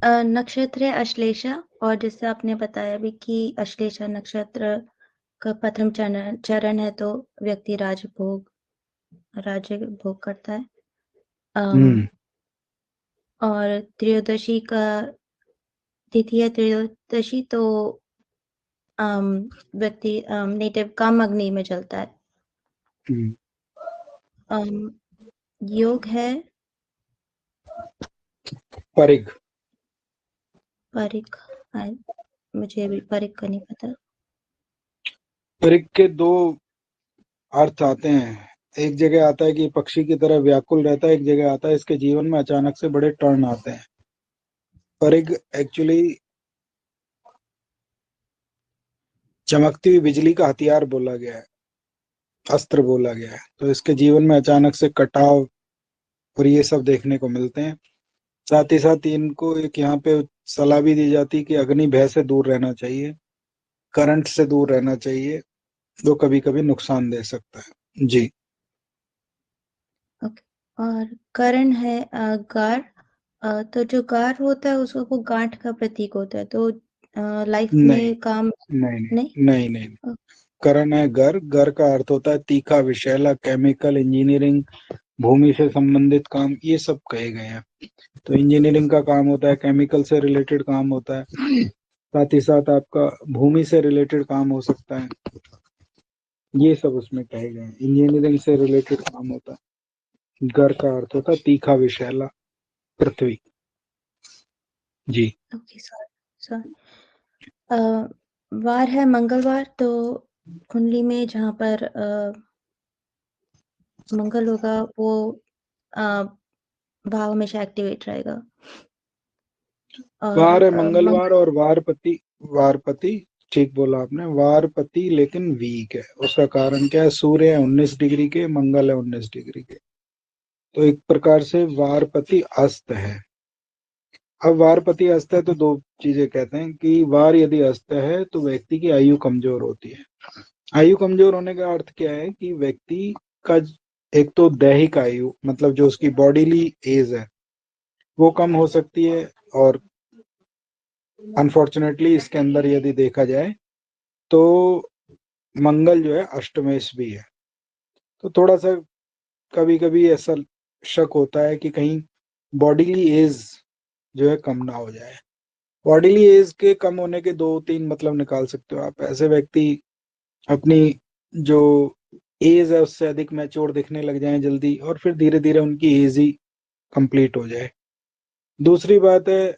नक्षत्र है अश्लेषा, और जैसे आपने बताया भी कि अश्लेषा नक्षत्र का प्रथम चरण चरण है, तो व्यक्ति राज्य भोग करता है। हम्म और त्रयोदशी का तिथि है त्रयोदशी, तो व्यक्ति नेटिव काम अग्नि में जलता है। हम्म। अम, योग है परिग। परिक। मुझे भी परिक का नहीं पता। परिग के दो अर्थ आते हैं। एक जगह आता है कि पक्षी की तरह व्याकुल रहता है, एक जगह आता है इसके जीवन में अचानक से बड़े टर्न आते हैं। परिग एक्चुअली चमकती हुई बिजली का हथियार बोला गया है, अस्त्र बोला गया है। तो इसके जीवन में अचानक से कटाव और ये सब देखने को मिलते हैं। साथ ही साथ इनको एक यहाँ पे सलाह भी दी जाती है कि अग्नि भय से दूर रहना चाहिए, करंट से दूर रहना चाहिए, जो कभी कभी नुकसान दे सकता है। जी। ओके। और करण है गार। तो जो गार होता है उसको वो गांठ का प्रतीक होता है, तो लाइफ नहीं, में काम नहीं, नहीं। नहीं, नहीं, नहीं। करण है घर। घर का अर्थ होता है तीखा, विषैला, केमिकल, इंजीनियरिंग, भूमि से संबंधित काम, ये सब कहे गए हैं। तो इंजीनियरिंग का काम होता है, केमिकल से रिलेटेड काम होता है, साथ ही साथ आपका भूमि से रिलेटेड काम हो सकता है। ये सब उसमें कहे गए हैं, इंजीनियरिंग से रिलेटेड काम होता है। घर का अर्थ होता है तीखा, विषैला, पृथ्वी। जी। Okay, sorry sorry. वार है मंगलवार, तो कुंडली में जहाँ पर मंगल होगा वो अ, भाव हमेशा एक्टिवेट रहेगा। और वार है मंगलवार मंगल और वारपति। वारपति, ठीक बोला आपने, वारपति लेकिन वीक है। उसका कारण क्या है? सूर्य है 19 डिग्री के, मंगल है 19 डिग्री के। तो एक प्रकार से वारपति अस्त है। अब वारपति अस्त है तो दो चीजें कहते हैं कि वार यदि अस्त है तो व्यक्ति की आयु कमजोर होती है। आयु कमजोर होने का अर्थ क्या है कि व्यक्ति का एक तो दैहिक आयु, मतलब जो उसकी बॉडीली एज है, वो कम हो सकती है। और अनफॉर्चुनेटली इसके अंदर यदि देखा जाए तो मंगल जो है अष्टमेश भी है। तो थोड़ा सा कभी कभी ऐसा शक होता है कि कहीं बॉडीली एज जो है कम ना हो जाए। बॉडीली एज के कम होने के दो तीन मतलब निकाल सकते हो आप। ऐसे व्यक्ति अपनी जो एज है उससे अधिक मैच्योर दिखने लग जाएं जल्दी, और फिर धीरे धीरे उनकी एज ही कंप्लीट हो जाए। दूसरी बात है,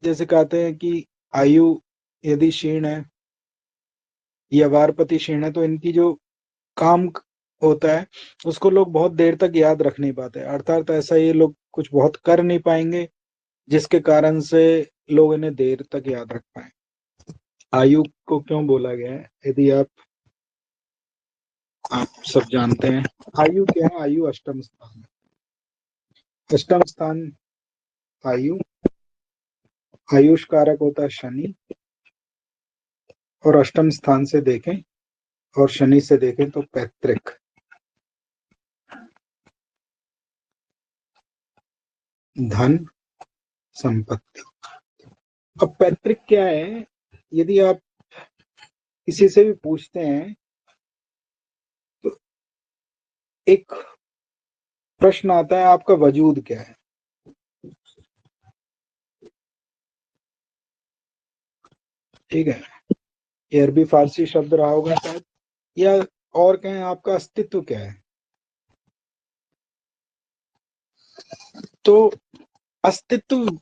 जैसे कहते हैं कि आयु यदि क्षीण है या वारपति क्षीण है तो इनकी जो काम होता है उसको लोग बहुत देर तक याद रख नहीं पाते, अर्थात ऐसा ये लोग कुछ बहुत कर नहीं पाएंगे जिसके कारण से लोग इन्हें देर तक याद रख पाए। आयु को क्यों बोला गया है यदि आप सब जानते हैं? आयु क्या है? आयु अष्टम स्थान है। अष्टम स्थान आयु, आयुष कारक होता है शनि। और अष्टम स्थान से देखें और शनि से देखें तो पैतृक, धन, संपत्ति। अब पैतृक क्या है? यदि आप किसी से भी पूछते हैं तो एक प्रश्न आता है, आपका वजूद क्या है? ठीक है, ये अरबी फारसी शब्द रहा होगा शायद, या और कहें आपका अस्तित्व क्या है। तो अस्तित्व,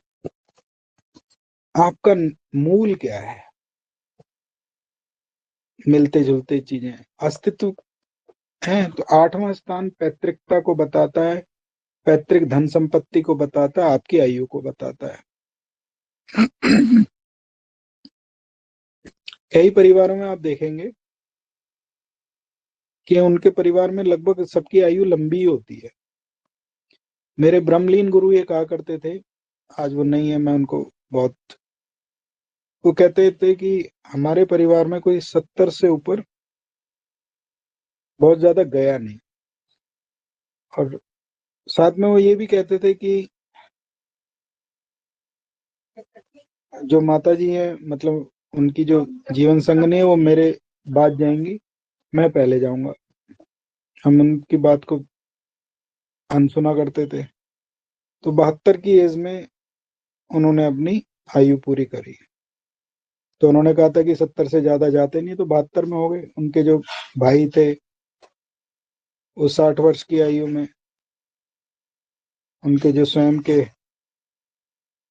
आपका मूल क्या है? मिलते जुलते चीजें अस्तित्व है। तो आठवां स्थान पैतृकता को बताता है, पैतृक धन संपत्ति को बताता है, आपकी आयु को बताता है। कई परिवारों में आप देखेंगे कि उनके परिवार में लगभग सबकी आयु लंबी होती है। मेरे ब्रह्मलीन गुरु ये कहा करते थे, आज वो नहीं है, मैं उनको बहुत, वो कहते थे कि हमारे परिवार में कोई 70 से ऊपर बहुत ज्यादा गया नहीं। और साथ में वो ये भी कहते थे कि जो माता जी हैं, मतलब उनकी जो जीवन संगनी है वो मेरे बाद जाएंगी, मैं पहले जाऊंगा। हम उनकी बात को अनसुना करते थे। तो 72 की एज में उन्होंने अपनी आयु पूरी करी। तो उन्होंने कहा था कि 70 से ज्यादा जाते नहीं, तो 72 में हो गए। उनके जो भाई थे वो 60 वर्ष की आयु में, उनके जो स्वयं के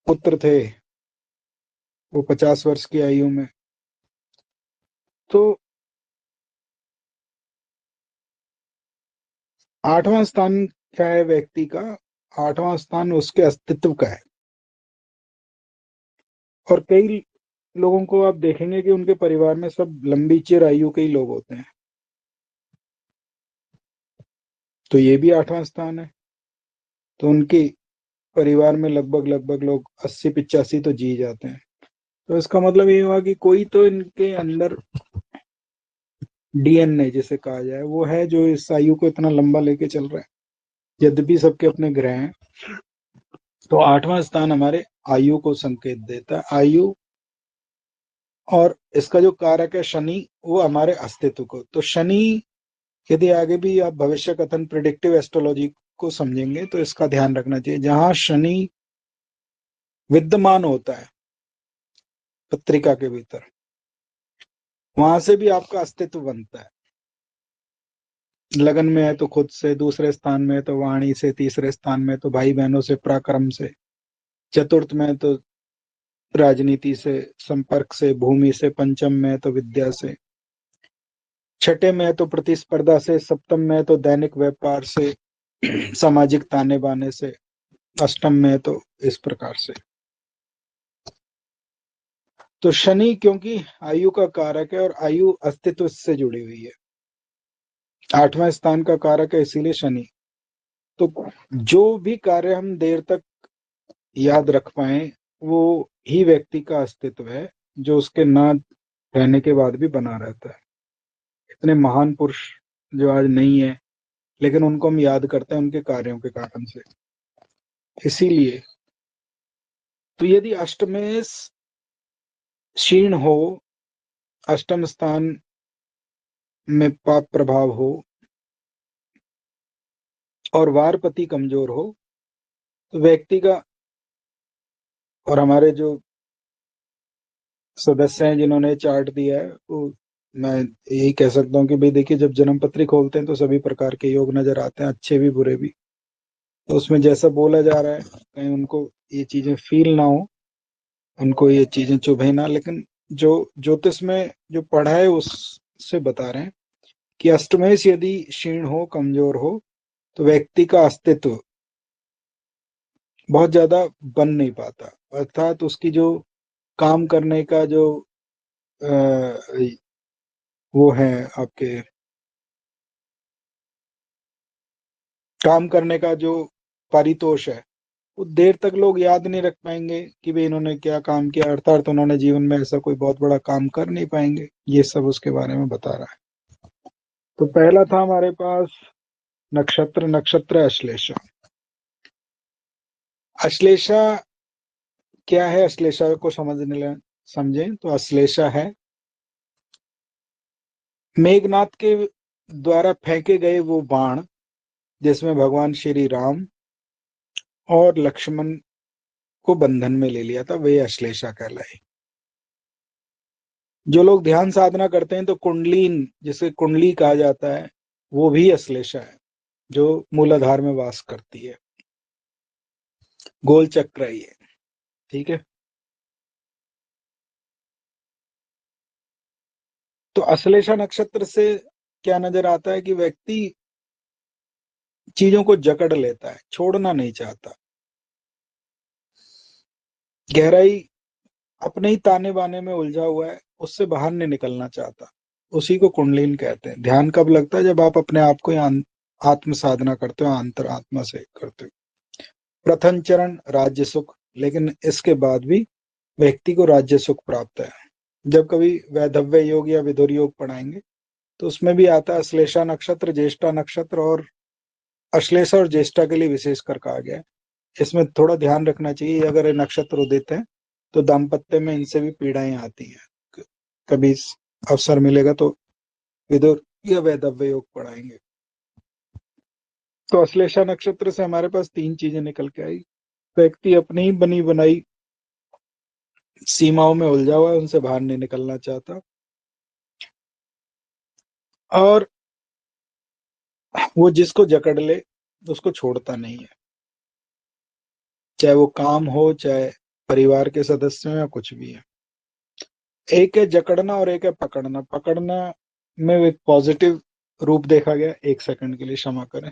पुत्र थे वो 50 वर्ष की आयु में। तो 8वां स्थान क्या है व्यक्ति का? 8वां स्थान उसके अस्तित्व का है। और कई लोगों को आप देखेंगे कि उनके परिवार में सब लंबी चिर आयु के ही लोग होते हैं। तो ये भी 8वां स्थान है। तो उनके परिवार में लगभग लगभग लोग 80-85 तो जी जाते हैं। तो इसका मतलब ये हुआ कि कोई तो इनके अंदर डीएनए जिसे कहा जाए वो है, जो इस आयु को इतना लंबा लेके चल रहा है। यद्यपि सबके अपने ग्रह हैं। तो 8वां स्थान हमारे आयु को संकेत देता है। आयु, और इसका जो कारक है शनि, वो हमारे अस्तित्व को। तो शनि, यदि आगे भी आप भविष्य कथन प्रिडिक्टिव एस्ट्रोलॉजी को समझेंगे तो इसका ध्यान रखना चाहिए। जहां शनि विद्यमान होता है पत्रिका के भीतर, वहां से भी आपका अस्तित्व बनता है। लगन में है तो खुद से, दूसरे स्थान में है तो वाणी से, तीसरे स्थान में तो भाई बहनों से, पराक्रम से, चतुर्थ में तो राजनीति से, संपर्क से, भूमि से, पंचम में तो विद्या से, छठे में तो प्रतिस्पर्धा से, सप्तम में तो दैनिक व्यापार से, सामाजिक ताने बाने से, अष्टम में तो इस प्रकार से। तो शनि क्योंकि आयु का कारक है और आयु अस्तित्व से जुड़ी हुई है, 8वां स्थान का कारक है, इसीलिए शनि। तो जो भी कार्य हम देर तक याद रख पाए वो ही व्यक्ति का अस्तित्व है, जो उसके ना रहने के बाद भी बना रहता है। इतने महान पुरुष जो आज नहीं है, लेकिन उनको हम याद करते हैं उनके कार्यों के कारण से। इसीलिए तो यदि अष्टमेश क्षीण हो, अष्टम स्थान में पाप प्रभाव हो और वारपति कमजोर हो, तो व्यक्ति का, और हमारे जो सदस्य हैं जिन्होंने चार्ट दिया है, वो मैं यही कह सकता हूँ कि भाई देखिए, जब जन्म पत्री खोलते हैं तो सभी प्रकार के योग नजर आते हैं, अच्छे भी बुरे भी। तो उसमें जैसा बोला जा रहा है, कहीं उनको ये चीजें फील ना हो, उनको ये चीजें चुभे ना, लेकिन जो ज्योतिष में जो पढ़ा है उससे बता रहे हैं कि अष्टमेश यदि क्षीण हो, कमजोर हो, तो व्यक्ति का अस्तित्व बहुत ज्यादा बन नहीं पाता। अर्थात उसकी जो काम करने का जो वो है, आपके काम करने का जो पारितोष है, वो देर तक लोग याद नहीं रख पाएंगे कि भाई इन्होंने क्या काम किया, अर्थात उन्होंने जीवन में ऐसा कोई बहुत बड़ा काम कर नहीं पाएंगे। ये सब उसके बारे में बता रहा है। तो पहला था हमारे पास नक्षत्र अश्लेषा। अश्लेषा क्या है? अश्लेषा को समझें तो अश्लेषा है मेघनाथ के द्वारा फेंके गए वो बाण, जिसमें भगवान श्री राम और लक्ष्मण को बंधन में ले लिया था, वे अश्लेषा कहलाई। जो लोग ध्यान साधना करते हैं तो कुंडलीन, जिसे कुंडली कहा जाता है, वो भी अश्लेषा है, जो मूलाधार में वास करती है। गोल चक्र ही है, ठीक है। तो अश्लेषा नक्षत्र से क्या नजर आता है कि व्यक्ति चीजों को जकड़ लेता है, छोड़ना नहीं चाहता, गहराई अपने ही ताने बाने में उलझा हुआ है, उससे बाहर नहीं निकलना चाहता। उसी को कुंडलीन कहते हैं। ध्यान कब लगता है? जब आप अपने आप को आत्म साधना करते हो, अंतर आत्मा से करते हो। प्रथम चरण राज्य सुख, लेकिन इसके बाद भी व्यक्ति को राज्य सुख प्राप्त है। जब कभी वैधव्य योग या विधुर योग पढ़ाएंगे तो उसमें भी आता है अश्लेषा नक्षत्र, ज्येष्ठा नक्षत्र, और अश्लेषा और ज्येष्ठा के लिए विशेष कर कहा गया है। इसमें थोड़ा ध्यान रखना चाहिए, अगर ये नक्षत्र उदित है तो दाम्पत्य में इनसे भी पीड़ाएं आती हैं। कभी अवसर मिलेगा तो विदुर या वैदव्य योग पढ़ाएंगे। तो अश्लेषा नक्षत्र से हमारे पास 3 चीजें निकल के आई। व्यक्ति अपनी ही बनी बनाई सीमाओं में उलझा हुआ है, उनसे बाहर नहीं निकलना चाहता, और वो जिसको जकड़ ले उसको छोड़ता नहीं है, चाहे वो काम हो, चाहे परिवार के सदस्य हो, या कुछ भी है। एक है जकड़ना और एक है पकड़ना। पकड़ना में एक पॉजिटिव रूप देखा गया। 1 सेकंड के लिए क्षमा करें।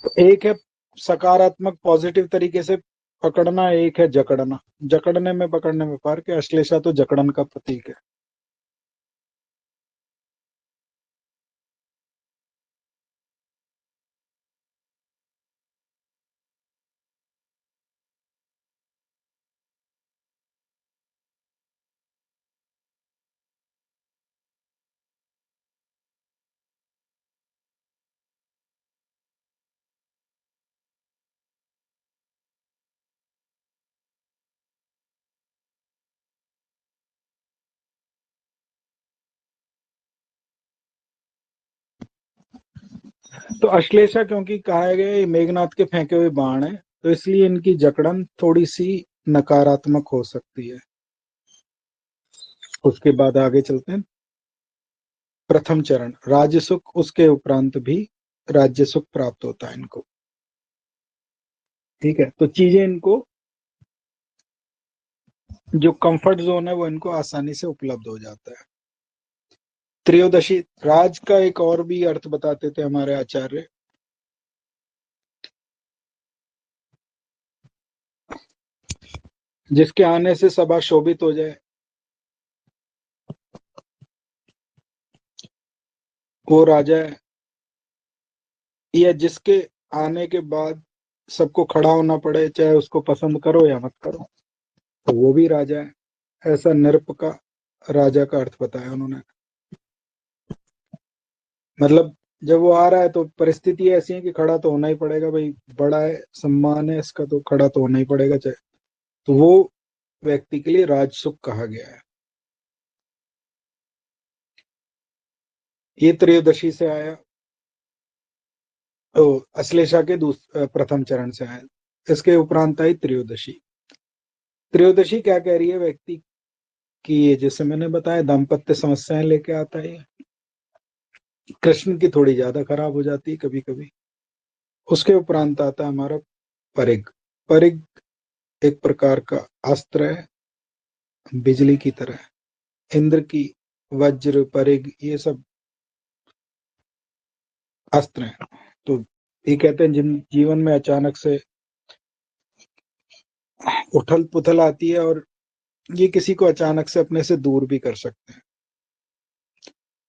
तो एक है सकारात्मक पॉजिटिव तरीके से पकड़ना, एक है जकड़ना। जकड़ने में पकड़ने में फर्क है। अश्लेषा तो जकड़न का प्रतीक है। तो अश्लेषा क्योंकि कहा गया ये मेघनाथ के फेंके हुए बाण है, तो इसलिए इनकी जकड़न थोड़ी सी नकारात्मक हो सकती है। उसके बाद आगे चलते हैं। प्रथम चरण राज्य सुख, उसके उपरांत भी राज्य सुख प्राप्त होता है इनको। ठीक है, तो चीजें इनको, जो कंफर्ट जोन है वो इनको आसानी से उपलब्ध हो जाता है। त्रयोदशी राज का एक और भी अर्थ बताते थे हमारे आचार्य। जिसके आने से सभा शोभित हो जाए, वो राजा है। या जिसके आने के बाद सबको खड़ा होना पड़े, चाहे उसको पसंद करो या मत करो, तो वो भी राजा है। ऐसा नृप का राजा का अर्थ बताया उन्होंने। मतलब जब वो आ रहा है तो परिस्थिति ऐसी है कि खड़ा तो होना ही पड़ेगा भाई, बड़ा है, सम्मान है इसका, तो खड़ा तो होना ही पड़ेगा चाहे। तो वो व्यक्ति के लिए राजसुख कहा गया है। ये त्रयोदशी से आया। तो अश्लेषा के प्रथम चरण से आया। इसके उपरांत आई त्रयोदशी। त्रयोदशी क्या कह रही है व्यक्ति की? ये जैसे मैंने बताया दाम्पत्य समस्याएं लेके आता है। कृष्ण की थोड़ी ज्यादा खराब हो जाती है कभी कभी। उसके उपरांत आता है हमारा परिग। परिग एक प्रकार का अस्त्र है, बिजली की तरह। इंद्र की वज्र, परिग, ये सब अस्त्र हैं। तो ये कहते हैं जिन जीवन में अचानक से उथल पुथल आती है, और ये किसी को अचानक से अपने से दूर भी कर सकते हैं।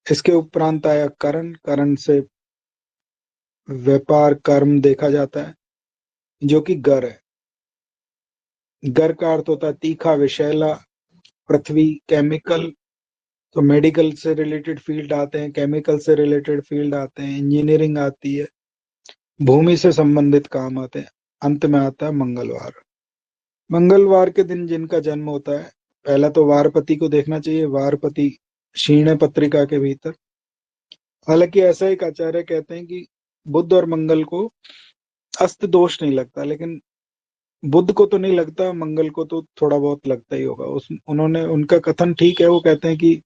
इसके उपरांत आया करण। करण से व्यापार कर्म देखा जाता है, जो कि गर है। गर का अर्थ होता है तीखा, विषैला। पृथ्वी, केमिकल, तो मेडिकल से रिलेटेड फील्ड आते हैं, केमिकल से रिलेटेड फील्ड आते हैं, इंजीनियरिंग आती है, भूमि से संबंधित काम आते हैं। अंत में आता है मंगलवार। मंगलवार के दिन जिनका जन्म होता है, पहला तो वारपति को देखना चाहिए। वारपति क्षीण पत्रिका के भीतर। हालांकि ऐसा एक आचार्य कहते हैं कि बुध और मंगल को अस्त दोष नहीं लगता, लेकिन बुध को तो नहीं लगता, मंगल को तो थोड़ा बहुत लगता ही होगा। उन्होंने, उनका कथन ठीक है। वो कहते हैं कि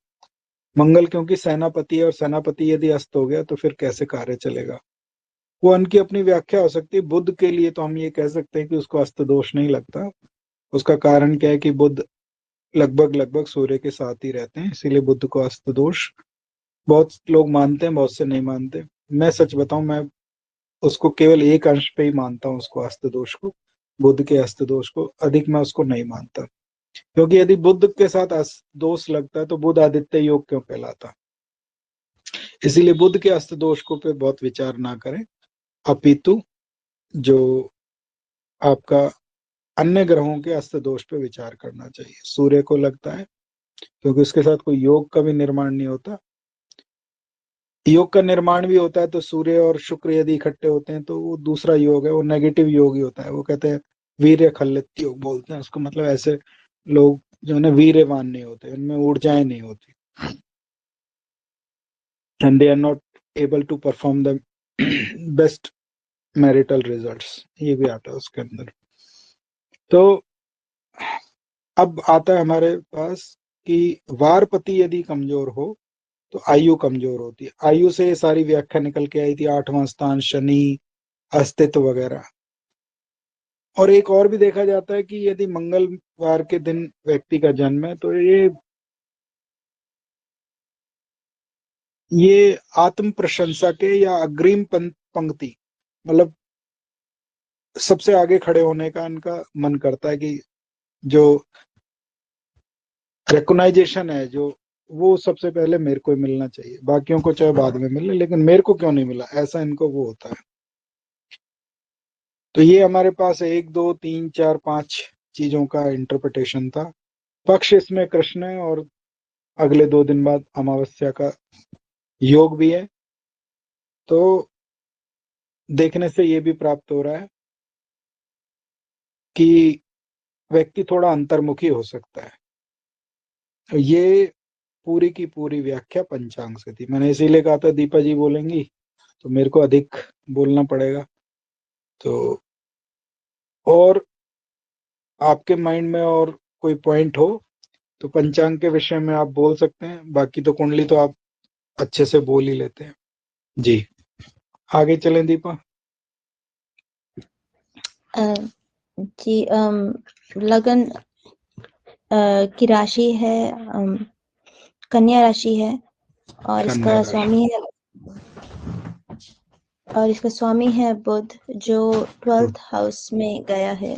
मंगल क्योंकि सेनापति है, और सेनापति यदि अस्त हो गया तो फिर कैसे कार्य चलेगा। वो उनकी अपनी व्याख्या हो सकती है। बुध के लिए तो हम ये कह सकते हैं कि उसको अस्त दोष नहीं लगता। उसका कारण क्या है कि बुध लगभग लगभग सूर्य के साथ ही रहते हैं, इसीलिए बुध को अस्त दोष बहुत लोग मानते हैं, बहुत से नहीं मानते। मैं सच बताऊं, मैं उसको केवल एक अंश पे ही मानता हूँ, उसको अस्त दोष को, बुध के अस्त दोष को। अधिक मैं उसको नहीं मानता, क्योंकि यदि बुध के साथ अस्त दोष लगता है तो बुध आदित्य योग क्यों कहलाता। इसीलिए बुध के अस्त दोष को पे बहुत विचार ना करें, अपितु जो आपका अन्य ग्रहों के अस्त दोष पे विचार करना चाहिए। सूर्य को लगता है क्योंकि उसके साथ कोई योग का भी निर्माण नहीं होता। योग का निर्माण भी होता है तो सूर्य और शुक्र यदि इकट्ठे होते हैं तो वो दूसरा योग है, वो नेगेटिव योग ही होता है। वो कहते हैं वीर्य खल्लित योग बोलते हैं उसको, मतलब ऐसे लोग जो है ना वीर्यवान नहीं होते, उनमें ऊर्जाएं नहीं होती, and they are not able to perform the best marital results, ये भी आता है उसके अंदर। तो अब आता है हमारे पास कि वारपति यदि कमजोर हो तो आयु कमजोर होती है। आयु से ये सारी व्याख्या निकल के आई थी, 8वां स्थान, शनि, अस्तित्व वगैरह। और एक और भी देखा जाता है कि यदि मंगलवार के दिन व्यक्ति का जन्म है तो ये आत्म प्रशंसा के या अग्रिम पंक्ति, मतलब सबसे आगे खड़े होने का इनका मन करता है कि जो रिकॉग्नाइजेशन है जो वो सबसे पहले मेरे को ही मिलना चाहिए, बाकियों को चाहे बाद में मिले लेकिन मेरे को क्यों नहीं मिला, ऐसा इनको वो होता है। तो ये हमारे पास 1 2 3 4 5 चीजों का इंटरप्रिटेशन था। पक्ष इसमें कृष्ण है और अगले 2 दिन बाद अमावस्या का योग भी है। तो देखने से ये भी प्राप्त हो रहा है कि व्यक्ति थोड़ा अंतर्मुखी हो सकता है। तो ये पूरी की पूरी व्याख्या पंचांग से थी। मैंने इसीलिए कहा था दीपा जी बोलेंगी तो मेरे को अधिक बोलना पड़ेगा। तो और आपके माइंड में और कोई पॉइंट हो तो पंचांग के विषय में आप बोल सकते हैं, बाकी तो कुंडली तो आप अच्छे से बोल ही लेते हैं। जी आगे चलें दीपा। जी लगन की राशि है कन्या राशि है और इसका स्वामी है बुध जो 12th हाउस में गया है।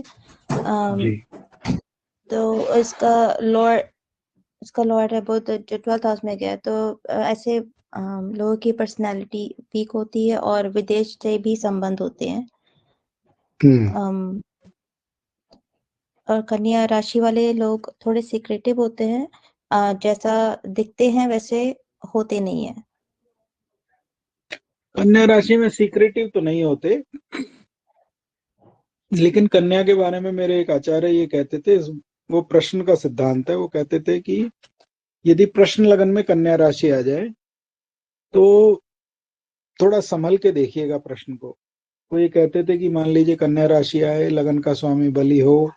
जी तो इसका लॉर्ड है बुध जो 12th हाउस में गया, तो ऐसे लोगों की पर्सनालिटी वीक होती है और विदेश से भी संबंध होते हैं। और कन्या राशि वाले लोग थोड़े सीक्रेटिव होते हैं, जैसा दिखते हैं वैसे होते नहीं है। कन्या राशि में सीक्रेटिव तो नहीं होते, लेकिन कन्या के बारे में मेरे एक आचार्य ये कहते थे, वो प्रश्न का सिद्धांत है, वो कहते थे कि यदि प्रश्न लगन में कन्या राशि आ जाए तो थोड़ा संभल के देखिएगा प्रश्न को। वो ये कहते थे कि मान लीजिए कन्या राशि आए, लगन का स्वामी बली हो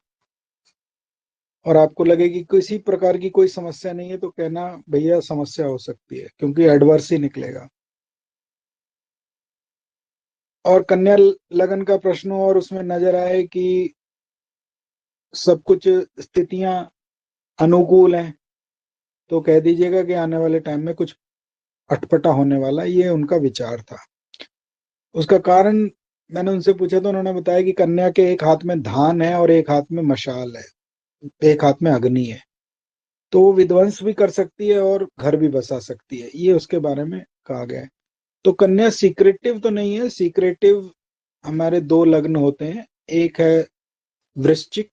और आपको लगे कि किसी प्रकार की कोई समस्या नहीं है तो कहना भैया समस्या हो सकती है, क्योंकि एडवर्स ही निकलेगा। और कन्या लगन का प्रश्न हो और उसमें नजर आए कि सब कुछ स्थितियां अनुकूल हैं तो कह दीजिएगा कि आने वाले टाइम में कुछ अटपटा होने वाला, ये उनका विचार था। उसका कारण मैंने उनसे पूछा तो उन्होंने बताया कि कन्या के एक हाथ में धान है और एक हाथ में मशाल है, एक हाथ में अग्नि है, तो वो विध्वंस भी कर सकती है और घर भी बसा सकती है, ये उसके बारे में कहा गया है। तो कन्या सीक्रेटिव तो नहीं है। सीक्रेटिव हमारे 2 लग्न होते हैं, एक है वृश्चिक,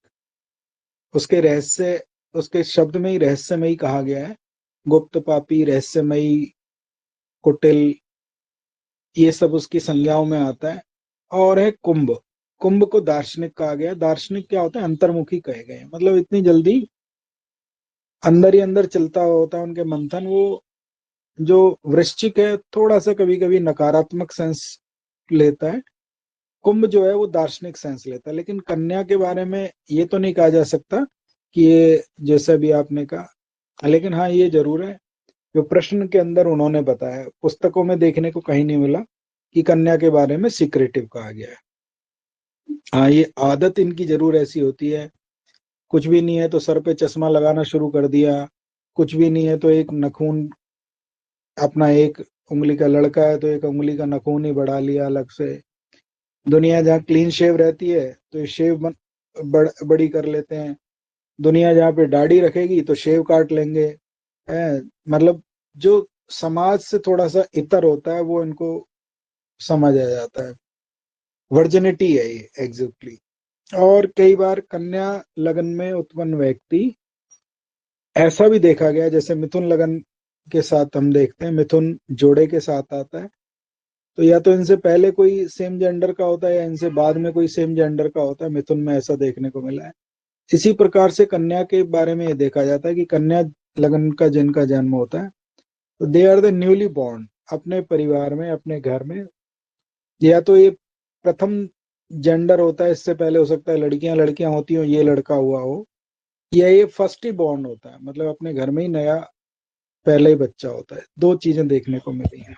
उसके रहस्य, उसके शब्द में ही रहस्यमयी कहा गया है, गुप्त, पापी, रहस्यमयी, कुटिल, ये सब उसकी संज्ञाओं में आता है। और है कुंभ, कुंभ को दार्शनिक कहा गया। दार्शनिक क्या होता है, अंतर्मुखी कहे गए, मतलब इतनी जल्दी अंदर ही अंदर चलता होता है उनके मंथन। वो जो वृश्चिक है थोड़ा सा कभी कभी नकारात्मक सेंस लेता है, कुंभ जो है वो दार्शनिक सेंस लेता है। लेकिन कन्या के बारे में ये तो नहीं कहा जा सकता कि ये जैसा भी आपने कहा, लेकिन हाँ ये जरूर है जो प्रश्न के अंदर उन्होंने बताया, पुस्तकों में देखने को कहीं नहीं मिला कि कन्या के बारे में सीक्रेटिव कहा गया है। हाँ ये आदत इनकी जरूर ऐसी होती है, कुछ भी नहीं है तो सर पे चश्मा लगाना शुरू कर दिया, कुछ भी नहीं है तो एक नखून, अपना एक उंगली का लड़का है तो एक उंगली का नखून ही बढ़ा लिया अलग से। दुनिया जहाँ क्लीन शेव रहती है तो ये शेव बड़ी कर लेते हैं, दुनिया जहाँ पे दाढ़ी रखेगी तो शेव काट लेंगे। मतलब जो समाज से थोड़ा सा इतर होता है वो इनको समझ आ जाता है, वर्जिनिटी है ये एग्जैक्टली। और कई बार कन्या लगन में उत्पन्न व्यक्ति, ऐसा भी देखा गया, जैसे मिथुन लगन के साथ हम देखते हैं, मिथुन जोड़े के साथ आता है, तो या तो इनसे पहले कोई सेम जेंडर का होता है या इनसे बाद में कोई सेम जेंडर का होता है। मिथुन में ऐसा देखने को मिला है। इसी प्रकार से कन्या के बारे में ये देखा जाता है कि कन्या लगन का जिनका जन्म होता है, तो they are the newly born, अपने परिवार में, अपने घर में, या तो ये प्रथम जेंडर होता है, इससे पहले हो सकता है लड़कियां लड़कियां होती हो, ये लड़का हुआ हो, या ये फर्स्ट ही बॉर्न होता है, मतलब अपने घर में ही नया पहले ही बच्चा होता है। दो चीजें देखने को मिली हैं।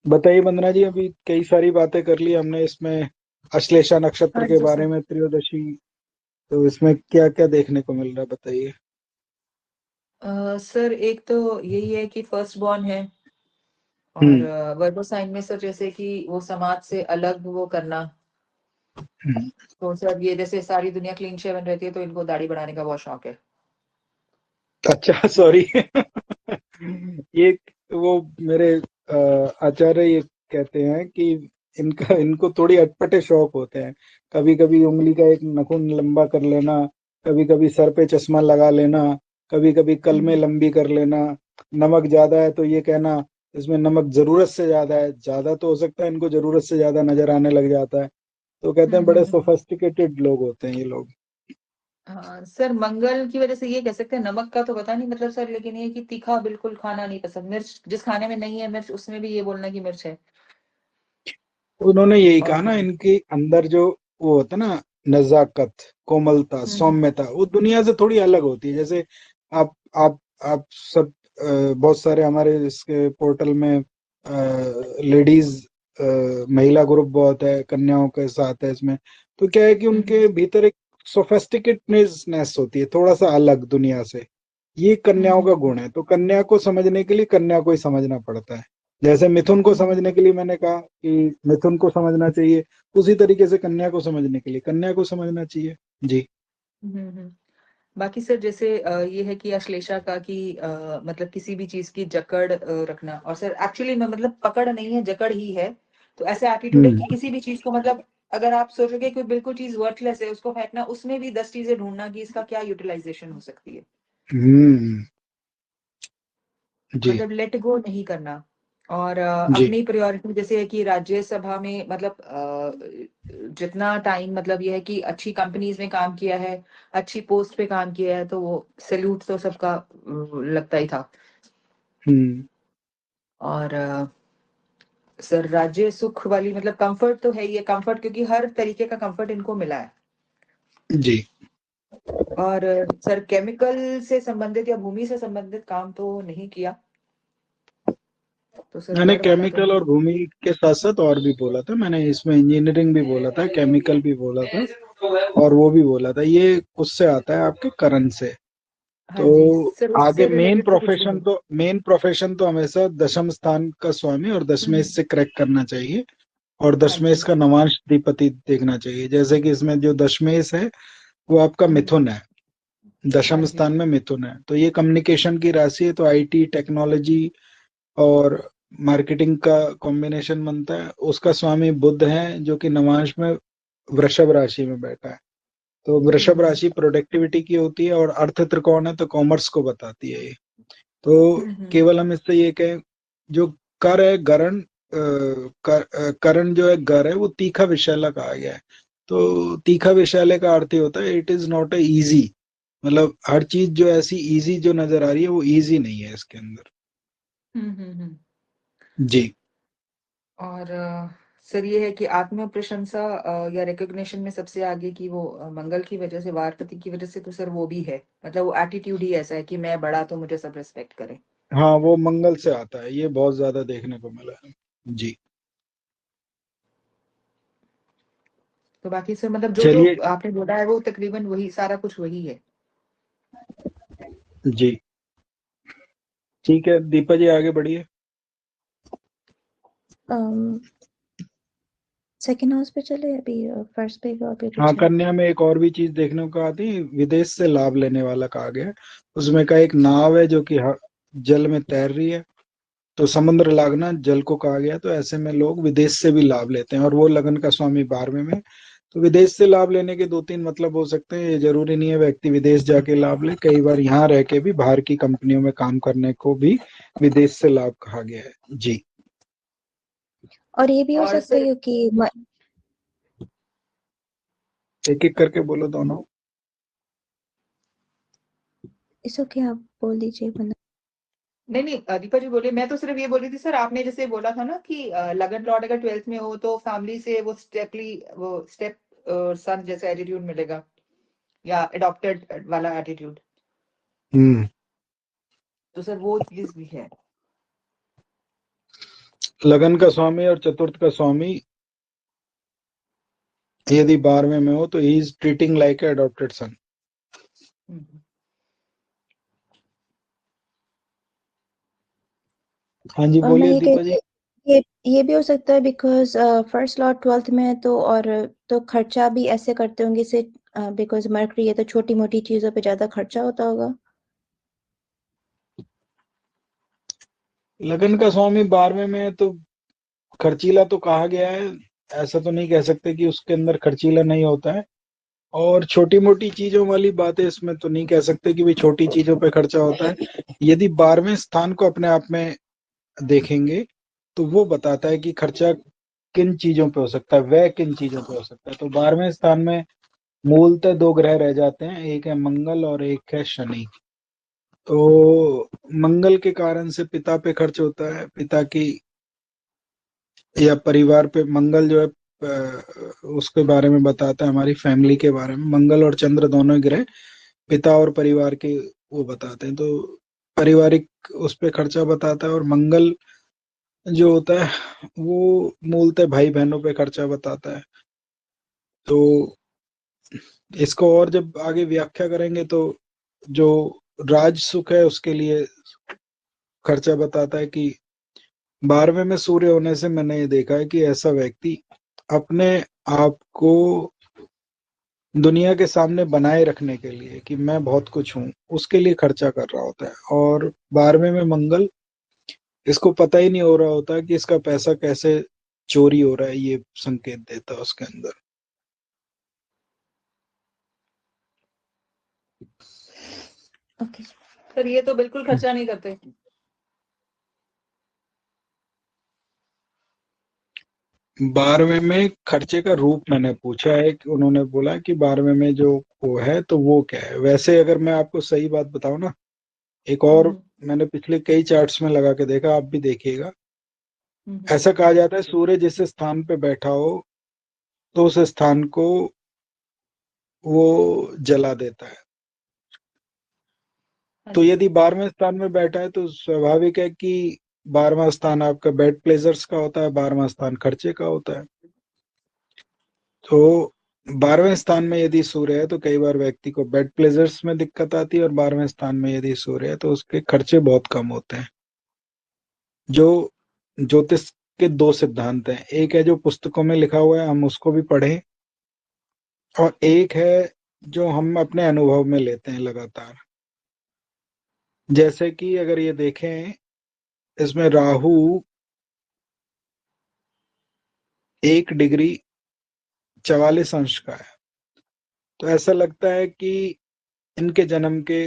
बताइए वंदना जी, अभी कई सारी बातें कर ली हमने इसमें, अश्लेषा नक्षत्र हाँ के जी बारे सर। में, त्रयोदशी, तो इसमें क्या क्या देखने को मिल रहा है, बताइए। सर एक तो यही है कि फर्स्ट बॉर्न है, और हम्म वर्गो साइन में सर जैसे कि वो समाज से अलग वो करना। हम्म। तो सर ये जैसे सारी दुनिया क्लीन शेवन रहती है, तो इनको दाढ़ी बढ़ाने का बहुत शौक है। अच्छा, सॉरी। ये वो मेरे आचार्य ये कहते हैं कि इनको थोड़ी अटपटे शौक होते हैं। कभी कभी उंगली का एक नाखून लंबा कर लेना, कभी कभी सर पे चश्मा लगा लेना, कभी कभी कलमें लंबी कर लेना, नमक ज्यादा है तो ये कहना इसमें नमक जरूरत से ज्यादा है, ज्यादा तो हो सकता है इनको जरूरत से ज्यादा नजर आने लग जाता है। तो कहते हैं बड़े हम्म। सोफिस्टिकेटेड लोग होते हैं ये लोग। हाँ सर, मंगल की वजह से ये कह सकते हैं, नमक का तो पता नहीं मतलब सर, लेकिन ये कि तीखा बिल्कुल खाना नहीं पसंद, मिर्च जिस खाने में नहीं है मिर्च उसमें भी ये बोलना कि मिर्च है। उन्होंने यही कहा और ना, इनके अंदर जो वो होता है ना, नजाकत, कोमलता, हम्म सौम्यता, वो दुनिया से थोड़ी अलग होती है। जैसे आप आप आप सब बहुत सारे हमारे इसके पोर्टल में लेडीज महिला ग्रुप बहुत है, कन्याओं के साथ है इसमें। तो क्या है कि उनके भीतर एक सोफेस्टिकेटनेस होती है, थोड़ा सा अलग दुनिया से। ये कन्याओं का हम्म गुण है। तो कन्या को समझने के लिए कन्या को ही समझना पड़ता है। जैसे मिथुन को हम्म समझने के लिए मैंने कहा कि मिथुन को समझना चाहिए, उसी तरीके से कन्या को समझने के लिए कन्या को समझना चाहिए। जी। बाकी सर जैसे ये है कि अश्लेषा का कि मतलब किसी भी चीज की जकड़ रखना, और सर एक्चुअली में मतलब पकड़ नहीं है, जकड़ ही है। तो ऐसा एटीट्यूड है हम्म कि किसी भी चीज को मतलब अगर आप सोचोगे कोई बिल्कुल चीज वर्थलेस है, उसको फेंकना, उसमें भी 10 चीजें ढूंढना कि इसका क्या यूटिलाइजेशन हो सकती है। हम्म। जी मतलब लेट गो नहीं करना। और जी। अपनी प्रायोरिटी जैसे है कि राज्यसभा में मतलब जितना टाइम मतलब ये है कि अच्छी कंपनीज में काम किया है, अच्छी पोस्ट पे काम किया है, तो वो सैल्यूट तो सबका लगता ही था। हम्म। और सर राज्य सुख वाली मतलब कंफर्ट तो है ही है, कंफर्ट क्योंकि हर तरीके का कंफर्ट इनको मिला है। जी। और सर केमिकल से संबंधित या भूमि से संबंधित काम तो नहीं किया। तो सर मैंने गढ़ वाला तो केमिकल नहीं। और भूमि के साथ साथ और भी बोला था, मैंने इसमें इंजीनियरिंग भी बोला था, केमिकल भी बोला था, और वो भी बोला था। ये उससे आता है आपके करंट से। हाँ तो जी सर, आगे उससे मेन रिलेटेड तो कुछ भी प्रोफेशन नहीं। तो मेन प्रोफेशन तो हमेशा दशम स्थान का स्वामी और दशमेश हम्म, से क्रैक करना चाहिए, और हाँ जी। दशमेश का नवांश अधिपति देखना चाहिए। जैसे कि इसमें जो दशमेश है वो आपका हम्म, मिथुन है, हाँ दशम जी। स्थान में मिथुन है, तो ये कम्युनिकेशन की राशि है। तो आईटी, टेक्नोलॉजी और मार्केटिंग का कॉम्बिनेशन बनता है। उसका स्वामी बुध है जो कि नवांश में वृषभ राशि में बैठा है। तो वृषभ हम्म राशि प्रोडक्टिविटी की होती है, और अर्थ त्रिकोण है तो कॉमर्स को बताती है ये। तो हम्म केवल हम इससे ये कहें, जो कर है गरण, करण जो है गर है, वो तीखा विषैला कहा गया है। तो तीखा विषैले का अर्थ ही होता है it is not a easy, मतलब हर चीज जो ऐसी इजी जो नजर आ रही है वो इजी नहीं है इसके अंदर। हम्म। जी। और सर ये है कि आत्म प्रशंसा या रिकॉग्निशन में सबसे आगे की वो मंगल की वजह से, वारपति की वजह से, तो सर वो भी है। मतलब वो एटीट्यूड ही ऐसा है कि मैं बड़ा तो मुझे सब रिस्पेक्ट करें। हाँ, वो मंगल से आता है, ये बहुत ज्यादा देखने को मिला है। जी। तो बाकी सर मतलब जो जो चलिए। आपने बोला है वो तकरीबन वही सारा कुछ वही है। जी। ठीक है दीपा जी, आगे बढ़िए। सेकेंड हाउस पे चले अभी, फर्स्ट पे और भी हाँ, कुछ है? कन्या में एक और भी चीज देखने को आती है, विदेश से लाभ लेने वाला कहा गया है। उसमें का एक नाव है जो कि जल में तैर रही है, तो समुद्र लागना जल को कहा गया। तो ऐसे में लोग विदेश से भी लाभ लेते हैं, और वो लगन का स्वामी 12वें में। तो विदेश से लाभ लेने के दो तीन मतलब हो सकते हैं। ये जरूरी नहीं है व्यक्ति विदेश जाके लाभ ले, कई बार यहाँ रह के भी बाहर की कंपनियों में काम करने को भी विदेश से लाभ कहा गया है जी। और ये भी हो और सकता है सर क्योंकि एक एक करके बोलो दोनों। इसो क्या आप बोल दीजिए बना। नहीं नहीं दीपा जी बोलिए। मैं तो सिर्फ ये बोल रही थी सर, आपने जैसे बोला था ना कि लगन लॉर्ड अगर 12th में हो तो फैमिली से वो स्टेप सन जैसा एटीट्यूड मिलेगा या अडॉप्टेड वाला एटीट्यूड। हम्म। तो सर वो चीज भी है। लगन का स्वामी और चतुर्थ का स्वामी यदि 12वें में हो तो he is treating like a adopted son. Hmm. हाँ जी और मैं बोलिए ये दीपा जी। कहती ये भी हो सकता है बिकॉज फर्स्ट लॉर्ड 12th में है तो और तो खर्चा भी ऐसे करते होंगे से बिकॉज मरकरी है तो छोटी मोटी चीजों पे ज्यादा खर्चा होता होगा। लगन का स्वामी 12वें में है तो खर्चीला तो कहा गया है, ऐसा तो नहीं कह सकते कि उसके अंदर खर्चीला नहीं होता है। और छोटी मोटी चीजों वाली बातें इसमें तो नहीं कह सकते कि भाई छोटी चीजों पे खर्चा होता है। यदि 12वें स्थान को अपने आप में देखेंगे तो वो बताता है कि खर्चा किन चीजों पे हो सकता है, वह किन चीजों पे हो सकता है। तो 12वें स्थान में मूलतः दो ग्रह रह जाते हैं, एक है मंगल और एक है शनि। तो मंगल के कारण से पिता पे खर्च होता है, पिता की या परिवार पे। मंगल जो है उसके बारे में बताता है, हमारी फैमिली के बारे में। मंगल और चंद्र दोनों ग्रह पिता और परिवार के वो बताते हैं, तो पारिवारिक उस पे खर्चा बताता है। और मंगल जो होता है वो मूलतः भाई बहनों पे खर्चा बताता है। तो इसको और जब आगे व्याख्या करेंगे तो जो राज सुख है उसके लिए खर्चा बताता है कि 12वें में सूर्य होने से मैंने ये देखा है कि ऐसा व्यक्ति अपने आप को दुनिया के सामने बनाए रखने के लिए कि मैं बहुत कुछ हूं, उसके लिए खर्चा कर रहा होता है। और 12वें में मंगल, इसको पता ही नहीं हो रहा होता कि इसका पैसा कैसे चोरी हो रहा है, ये संकेत देता है उसके अंदर। ओके। सर ये तो बिल्कुल खर्चा नहीं करते। 12वें में खर्चे का रूप मैंने पूछा है कि उन्होंने बोला कि 12वें में जो वो है तो वो क्या है। वैसे अगर मैं आपको सही बात बताऊं ना, एक और मैंने पिछले कई चार्ट्स में लगा के देखा, आप भी देखिएगा। ऐसा कहा जाता है सूर्य जिस स्थान पे बैठा हो तो उस स्थान को वो जला देता है। तो यदि 12वें स्थान में बैठा है तो स्वाभाविक है कि 12वां स्थान आपका बेड प्लेजर्स का होता है, 12वां स्थान खर्चे का होता है। तो 12वें स्थान में यदि सूर्य है तो कई बार व्यक्ति को बेड प्लेजर्स में दिक्कत आती है, और 12वें स्थान में यदि सूर्य है तो उसके खर्चे बहुत कम होते हैं। जो ज्योतिष के दो सिद्धांत हैं, एक है जो पुस्तकों में लिखा हुआ है हम उसको भी पढ़ें, और एक है जो हम अपने अनुभव में लेते हैं लगातार। जैसे कि अगर ये देखें, इसमें राहु 1 डिग्री 44 अंश का है। तो ऐसा लगता है कि इनके जन्म के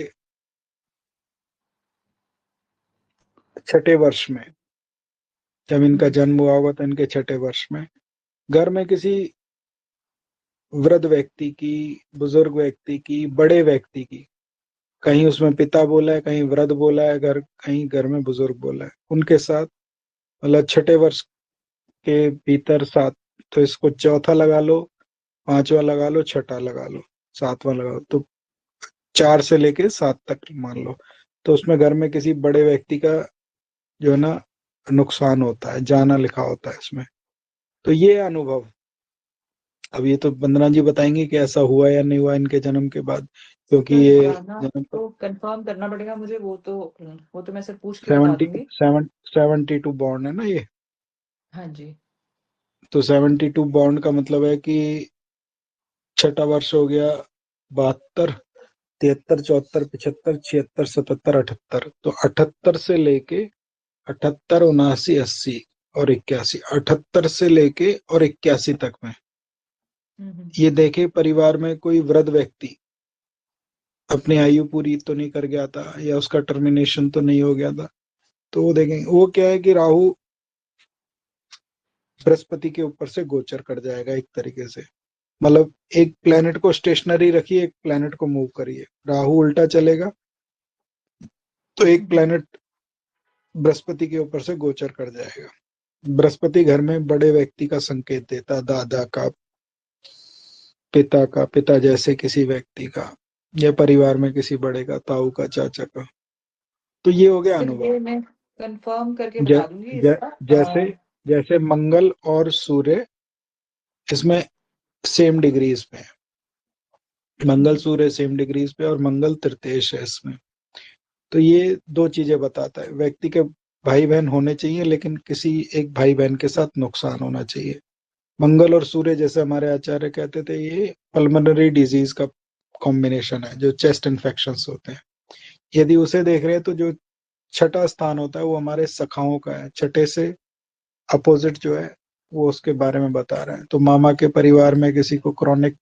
छठे वर्ष में, जब इनका जन्म हुआ होगा तो इनके छठे वर्ष में घर में किसी वृद्ध व्यक्ति की, बुजुर्ग व्यक्ति की, बड़े व्यक्ति की, कहीं उसमें पिता बोला है, कहीं वृद्ध बोला है, कहीं घर में बुजुर्ग बोला है, उनके साथ मतलब छठे वर्ष के भीतर सात। तो इसको चौथा लगा लो, पांचवा लगा लो, छठा लगा लो, सातवां लगा लो, तो 4 से लेके 7 तक मान लो। तो उसमें घर में किसी बड़े व्यक्ति का जो है ना नुकसान होता है, जाना लिखा होता है इसमें। तो ये अनुभव, अब ये तो वंदना जी बताएंगे कि ऐसा हुआ या नहीं हुआ इनके जन्म के बाद, क्योंकि ये जन्म पर तो कंफर्म करना पड़ेगा मुझे। वो तो मैं सर पूछ के बता 70 दूंगी। 72 बॉन्ड है ना ये। हाँ जी। तो 72 बॉन्ड का मतलब है कि छठा वर्ष हो गया 72, 73, 74, 75, 76, 77, 78। तो 78 से लेके 78, 79, 80 और 81, 78 से लेके और 81 तक में ये देखे परिवार में कोई वृद्ध व्यक्ति अपनी आयु पूरी तो नहीं कर गया था या उसका टर्मिनेशन तो नहीं हो गया था, तो वो देखेंगे वो क्या है कि राहु बृहस्पति के ऊपर से गोचर कर जाएगा एक तरीके से। मतलब एक प्लेनेट को स्टेशनरी रखिए, एक प्लेनेट को मूव करिए, राहु उल्टा चलेगा तो एक प्लेनेट बृहस्पति के ऊपर से गोचर कर जाएगा। बृहस्पति घर में बड़े व्यक्ति का संकेत देता, दादा का, पिता जैसे किसी व्यक्ति का, या परिवार में किसी बड़े का, ताऊ का, चाचा का। तो ये हो गया सर अनुभव। ये मैं कंफर्म करके ज, बता दूंगी ज, इसका। जैसे जैसे मंगल और सूर्य इसमें सेम डिग्रीज पे है, मंगल सूर्य सेम डिग्रीज पे और मंगल तृतीयेश है इसमें। तो ये दो चीजें बताता है, व्यक्ति के भाई बहन होने चाहिए लेकिन किसी एक भाई बहन के साथ नुकसान होना चाहिए। मंगल और सूर्य जैसे हमारे आचार्य कहते थे ये पल्मोनरी डिजीज का कॉम्बिनेशन है, जो चेस्ट इन्फेक्शंस होते हैं। यदि उसे देख रहे हैं तो जो छठा स्थान होता है वो हमारे सखाओं का है, छठे से अपोजिट जो है वो उसके बारे में बता रहे हैं। तो मामा के परिवार में किसी को क्रॉनिक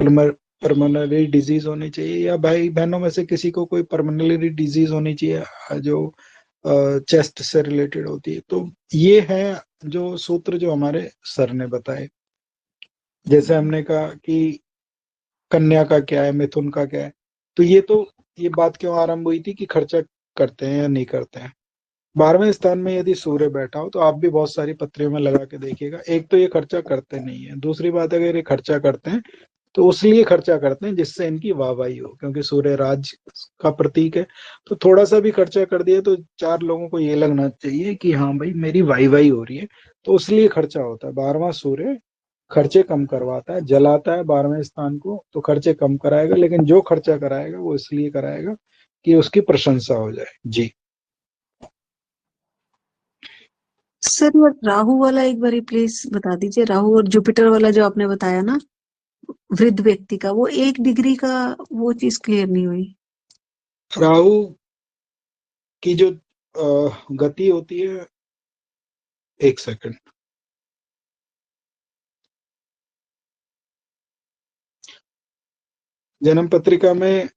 परमानेंटली डिजीज होनी चाहिए, या भाई बहनों में से किसी को कोई परमानेंटली डिजीज होनी चाहिए जो चेस्ट से रिलेटेड होती है। तो ये है जो सूत्र जो हमारे सर ने बताए। जैसे हमने कहा कि कन्या का क्या है, मिथुन का क्या है, तो ये बात क्यों आरंभ हुई थी कि खर्चा करते हैं या नहीं करते हैं। 12वें स्थान में यदि सूर्य बैठा हो तो आप भी बहुत सारी पत्रियों में लगा के देखिएगा, एक तो ये खर्चा करते नहीं है, दूसरी बात अगर ये खर्चा करते हैं तो उसलिए खर्चा करते हैं जिससे इनकी वाहवाही हो, क्योंकि सूर्य राज का प्रतीक है। तो थोड़ा सा भी खर्चा कर दिया तो चार लोगों को ये लगना चाहिए कि हाँ भाई मेरी वाहवाही हो रही है, तो उसलिए खर्चा होता है। 12वां सूर्य खर्चे कम करवाता है, जलाता है 12वें स्थान को, तो खर्चे कम कराएगा, लेकिन जो खर्चा कराएगा वो इसलिए कराएगा कि उसकी प्रशंसा हो जाए। जी सर ये राहु वाला एक बार प्लीज बता दीजिए, राहु और जुपिटर वाला जो आपने बताया ना वृद्ध व्यक्ति का, वो 1 डिग्री का, वो चीज क्लियर नहीं हुई। राहु की जो गति होती है, एक सेकंड, जन्म पत्रिका में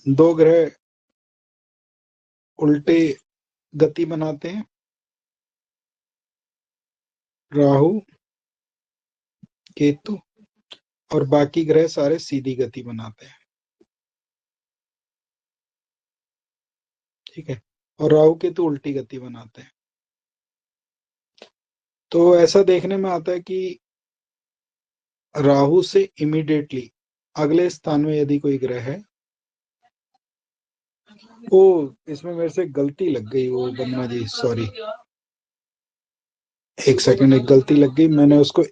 दो ग्रह उल्टे गति बनाते हैं, राहु केतु, और बाकी ग्रह सारे सीधी गति बनाते हैं। ठीक है, और राहु केतु उल्टी गति बनाते हैं। तो ऐसा देखने में आता है कि राहु से इमीडिएटली अगले स्थान में यदि कोई ग्रह है, ओ इसमें मेरे से गलती लग गई, वो बन्ना जी सॉरी, एक सेकंड, एक गलती लग गई, मैंने उसको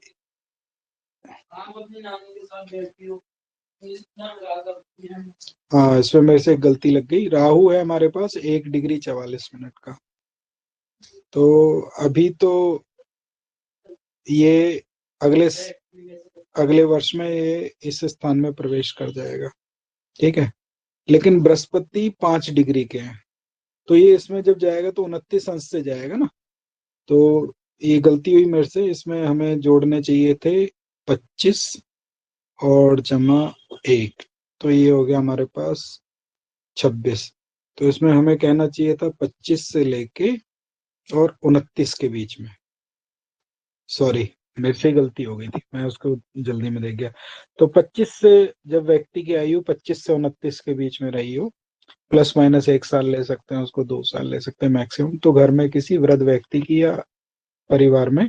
हाँ इसमें मेरे से एक गलती लग गई। राहु है हमारे पास 1 डिग्री 44 मिनट का, तो अभी तो ये अगले वर्ष में ये इस स्थान में प्रवेश कर जाएगा। ठीक है, लेकिन बृहस्पति 5 डिग्री के हैं, तो ये इसमें जब जाएगा तो 29 अंश से जाएगा ना, तो ये गलती हुई मेरे से, इसमें हमें जोड़ने चाहिए थे 25 और जमा 1, तो ये हो गया हमारे पास 26। तो इसमें हमें कहना चाहिए था 25 से लेके और 29 के बीच में। सॉरी मेरे से गलती हो गई थी, मैं उसको जल्दी में देख गया। तो 25 से, जब व्यक्ति की आयु 25 से 29 के बीच में रही हो, प्लस माइनस 1 साल ले सकते हैं उसको, 2 साल ले सकते हैं मैक्सिमम, तो घर में किसी वृद्ध व्यक्ति की या परिवार में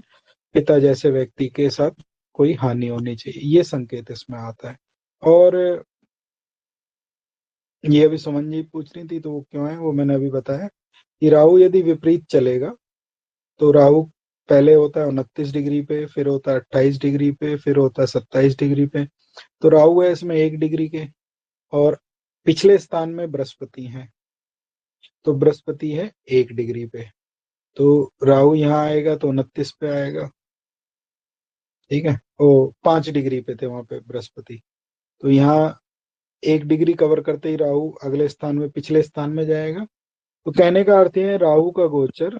पिता जैसे व्यक्ति के साथ कोई हानि होनी चाहिए, ये संकेत इसमें आता है। और ये अभी सुमन जी पूछ रही थी तो वो क्यों है, वो मैंने अभी बताया कि राहु यदि विपरीत चलेगा तो राहु पहले होता है 29 डिग्री पे, फिर होता है 28 डिग्री पे, फिर होता है 27 डिग्री पे। तो राहु है इसमें 1 डिग्री के, और पिछले स्थान में बृहस्पति है, तो बृहस्पति है 1 डिग्री पे, तो राहु यहाँ आएगा तो 29 पे आएगा। ठीक है, वो 5 डिग्री पे थे वहां पे बृहस्पति, तो यहाँ 1 डिग्री कवर करते ही राहु अगले स्थान में, पिछले स्थान में जाएगा। तो कहने का अर्थ है राहु का गोचर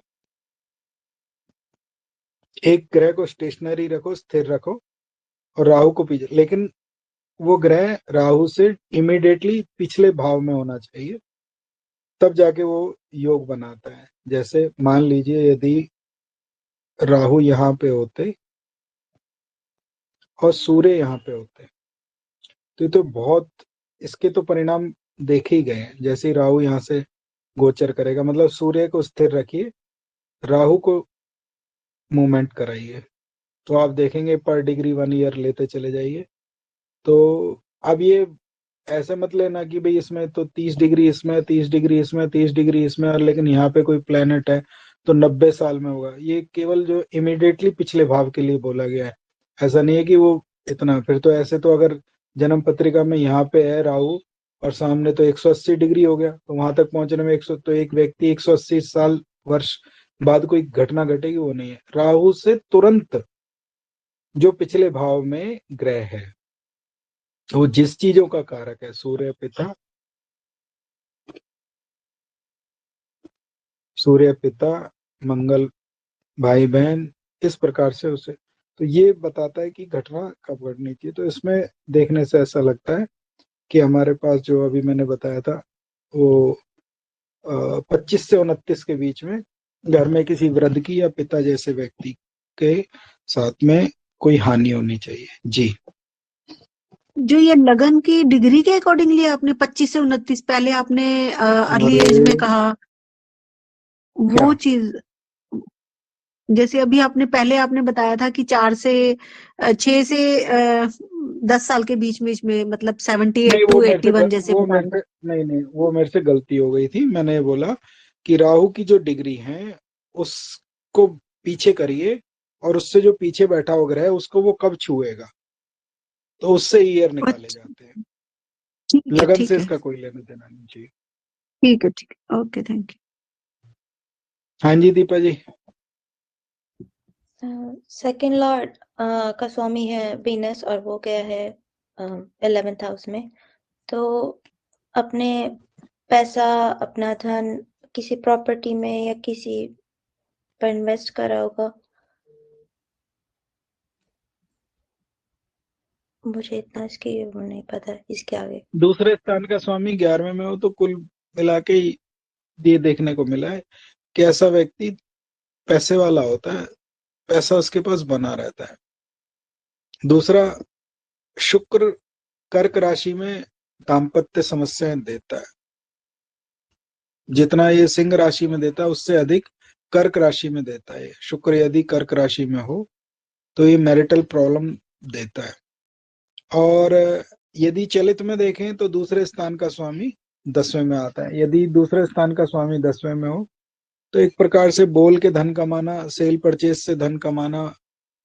एक ग्रह को स्टेशनरी रखो, स्थिर रखो, और राहु को पीछे, लेकिन वो ग्रह राहु से इमीडिएटली पिछले भाव में होना चाहिए, तब जाके वो योग बनाता है। जैसे मान लीजिए यदि राहु यहाँ पे होते और सूर्य यहाँ पे होते, तो ये तो बहुत, इसके तो परिणाम देखे ही गए हैं। जैसे ही राहु यहाँ से गोचर करेगा, मतलब सूर्य को स्थिर रखिए, राहु को मूवमेंट कराइए, तो आप देखेंगे पर डिग्री 1 ईयर लेते चले जाइए। तो अब ये ऐसे मत लेना कि भाई इसमें तो 30 डिग्री इसमें, 30 डिग्री इसमें, 30 डिग्री इसमें, और लेकिन यहाँ पे कोई प्लेनेट है तो 90 साल में होगा। ये केवल जो इमीडिएटली पिछले भाव के लिए बोला गया है, ऐसा नहीं है कि वो इतना। फिर तो ऐसे तो अगर जन्म पत्रिका में यहाँ पे है राहु और सामने तो 180 डिग्री हो गया, तो वहां तक पहुंचने में 100, तो एक व्यक्ति 180 साल वर्ष बाद कोई घटना घटेगी, वो नहीं है। राहु से तुरंत जो पिछले भाव में ग्रह है, वो जिस चीजों का कारक है, सूर्य पिता, मंगल भाई बहन, इस प्रकार से उसे, तो ये बताता है कि घटना कब घटनी चाहिए। तो इसमें देखने से ऐसा लगता है कि हमारे पास जो अभी मैंने बताया था वो 25 से 29 के बीच में घर में किसी वृद्ध की या पिता जैसे व्यक्ति के साथ में कोई हानि होनी चाहिए। जी, जो ये लगन की डिग्री के अकॉर्डिंगली आपने 25 से 29, पहले आपने अर्ली एज में कहा, क्या? वो चीज जैसे अभी आपने पहले आपने बताया था कि 6 से 10 साल के बीच में मतलब 78 नहीं, to 81 जैसे बताया था। नहीं, वो मेरे से गलती हो गई थी। मैंने बोला कि राहु की जो डिग्री है उसको पीछे करिए, और उससे जो पीछे बैठा हुआ ग्रह है उसको वो कब छुएगा, तो उससे ईयर निकाले अच्छा, जाते हैं। ठीक है लगन ठीक से है इसका कोई लेना देना नहीं चाहिए। ठीक है ठीक है, ओके थैंक यू। हाँ जी दीपा जी। सेकंड लॉर्ड का स्वामी है वीनस, और वो गया है 11th हाउस में। तो अपने पैसा, अपना धन किसी प्रॉपर्टी में या किसी पर इन्वेस्ट करा होगा। मुझे इतना इसकी वो नहीं पता इसके आगे। दूसरे स्थान का स्वामी 11वें में हो तो कुल मिला के ये देखने को मिला है कि ऐसा व्यक्ति पैसे वाला होता है, पैसा उसके पास बना रहता है। दूसरा, शुक्र कर्क राशि में दाम्पत्य समस्याएं देता है। जितना ये सिंह राशि में देता है उससे अधिक कर्क राशि में देता है। शुक्र यदि कर्क राशि में हो तो ये मैरिटल प्रॉब्लम देता है। और यदि चलित में देखें तो दूसरे स्थान का स्वामी 10वें में आता है। यदि दूसरे स्थान का स्वामी 10वें में हो तो एक प्रकार से बोल के धन कमाना, सेल परचेज से धन कमाना,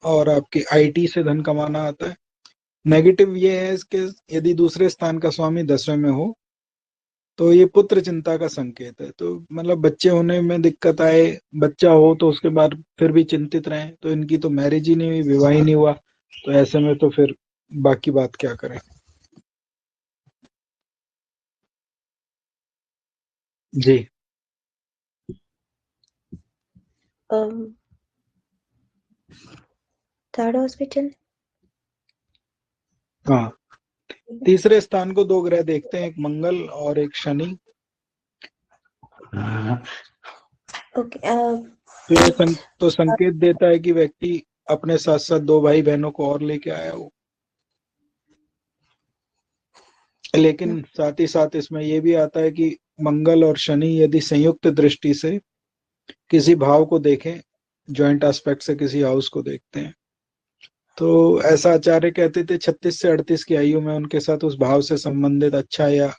और आपके आईटी से धन कमाना आता है। नेगेटिव ये है कि यदि दूसरे स्थान का स्वामी 10वें में हो तो ये पुत्र चिंता का संकेत है। तो मतलब बच्चे होने में दिक्कत आए, बच्चा हो तो उसके बाद फिर भी चिंतित रहे, तो इनकी तो मैरिज ही नहीं हुई, विवाह ही नहीं हुआ, तो ऐसे में तो फिर बाकी बात क्या करें। जी, थर्ड हॉस्पिटल। हाँ, तीसरे स्थान को दो ग्रह देखते हैं, एक मंगल और एक शनि। ओके। तो ये तो संकेत देता है कि व्यक्ति अपने साथ साथ दो भाई बहनों को और लेके आया हो। लेकिन साथ ही साथ इसमें ये भी आता है कि मंगल और शनि यदि संयुक्त दृष्टि से किसी भाव को देखें, ज्वाइंट एस्पेक्ट से किसी हाउस को देखते हैं, तो ऐसा आचार्य कहते थे 36 से 38 की आयु में उनके साथ उस भाव से संबंधित अच्छा या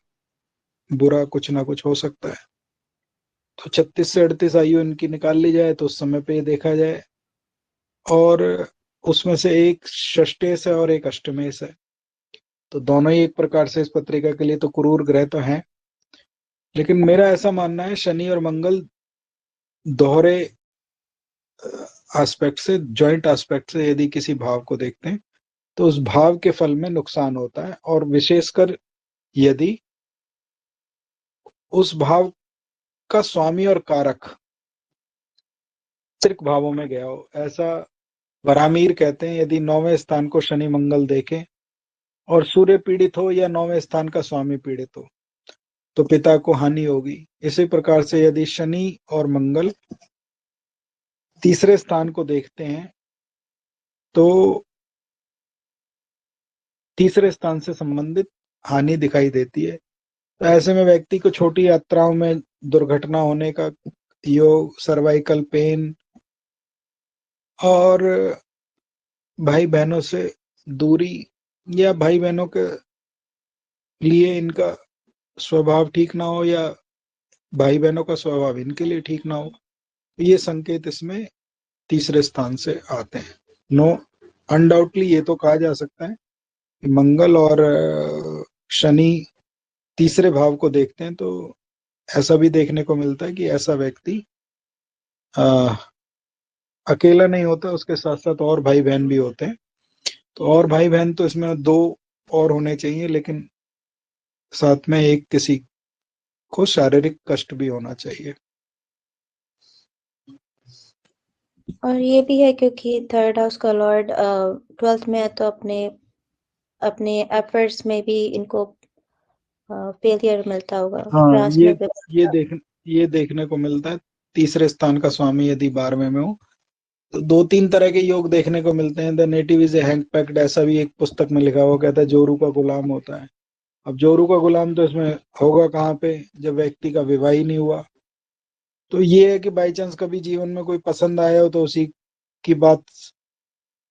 बुरा कुछ ना कुछ हो सकता है। तो 36 से 38 आयु इनकी निकाल ली जाए तो उस समय पे ये देखा जाए, और उसमें से एक षष्टेश है और एक अष्टमेश है, तो दोनों ही एक प्रकार से इस पत्रिका के लिए तो क्रूर ग्रह तो हैं। लेकिन मेरा ऐसा मानना है शनि और मंगल दोहरे एस्पेक्ट से, जॉइंट एस्पेक्ट से यदि किसी भाव को देखते हैं तो उस भाव के फल में नुकसान होता है, और विशेषकर यदि उस भाव का स्वामी और कारक त्रिक भावों में गया हो। ऐसा वरामीर कहते हैं यदि 9वें स्थान को शनि मंगल देखें और सूर्य पीड़ित हो या 9वें स्थान का स्वामी पीड़ित हो तो पिता को हानि होगी। इसी प्रकार से यदि शनि और मंगल तीसरे स्थान को देखते हैं तो तीसरे स्थान से संबंधित हानि दिखाई देती है। तो ऐसे में व्यक्ति को छोटी यात्राओं में दुर्घटना होने का योग, सर्वाइकल पेन और भाई बहनों से दूरी या भाई बहनों के लिए इनका स्वभाव ठीक ना हो या भाई बहनों का स्वभाव इनके लिए ठीक ना हो, ये संकेत इसमें तीसरे स्थान से आते हैं। नो अनडाउटली ये तो कहा जा सकता है कि मंगल और शनि तीसरे भाव को देखते हैं तो ऐसा भी देखने को मिलता है कि ऐसा व्यक्ति अकेला नहीं होता, उसके साथ साथ और भाई बहन भी होते हैं। तो और भाई बहन तो इसमें 2 और होने चाहिए, लेकिन साथ में एक किसी को शारीरिक कष्ट भी होना चाहिए। और ये भी है क्योंकि थर्ड हाउस का लॉर्ड 12th में है तो अपने एफर्ट्स में भी इनको फेलियर मिलता होगा। हाँ, प्रयास में विफलता। ये देखने को मिलता है। तीसरे स्थान का स्वामी यदि 12वें में हो तो 2-3 तरह के योग देखने को मिलते हैं। The native is a hang packed, ऐसा भी एक पुस्तक में लिखा हुआ, कहता है जोरू का गुलाम होता है। अब जोरू का गुलाम तो इसमें होगा कहाँ पे, जब व्यक्ति का विवाह ही नहीं हुआ। तो ये है कि बाई चांस कभी जीवन में कोई पसंद आया हो तो उसी की बात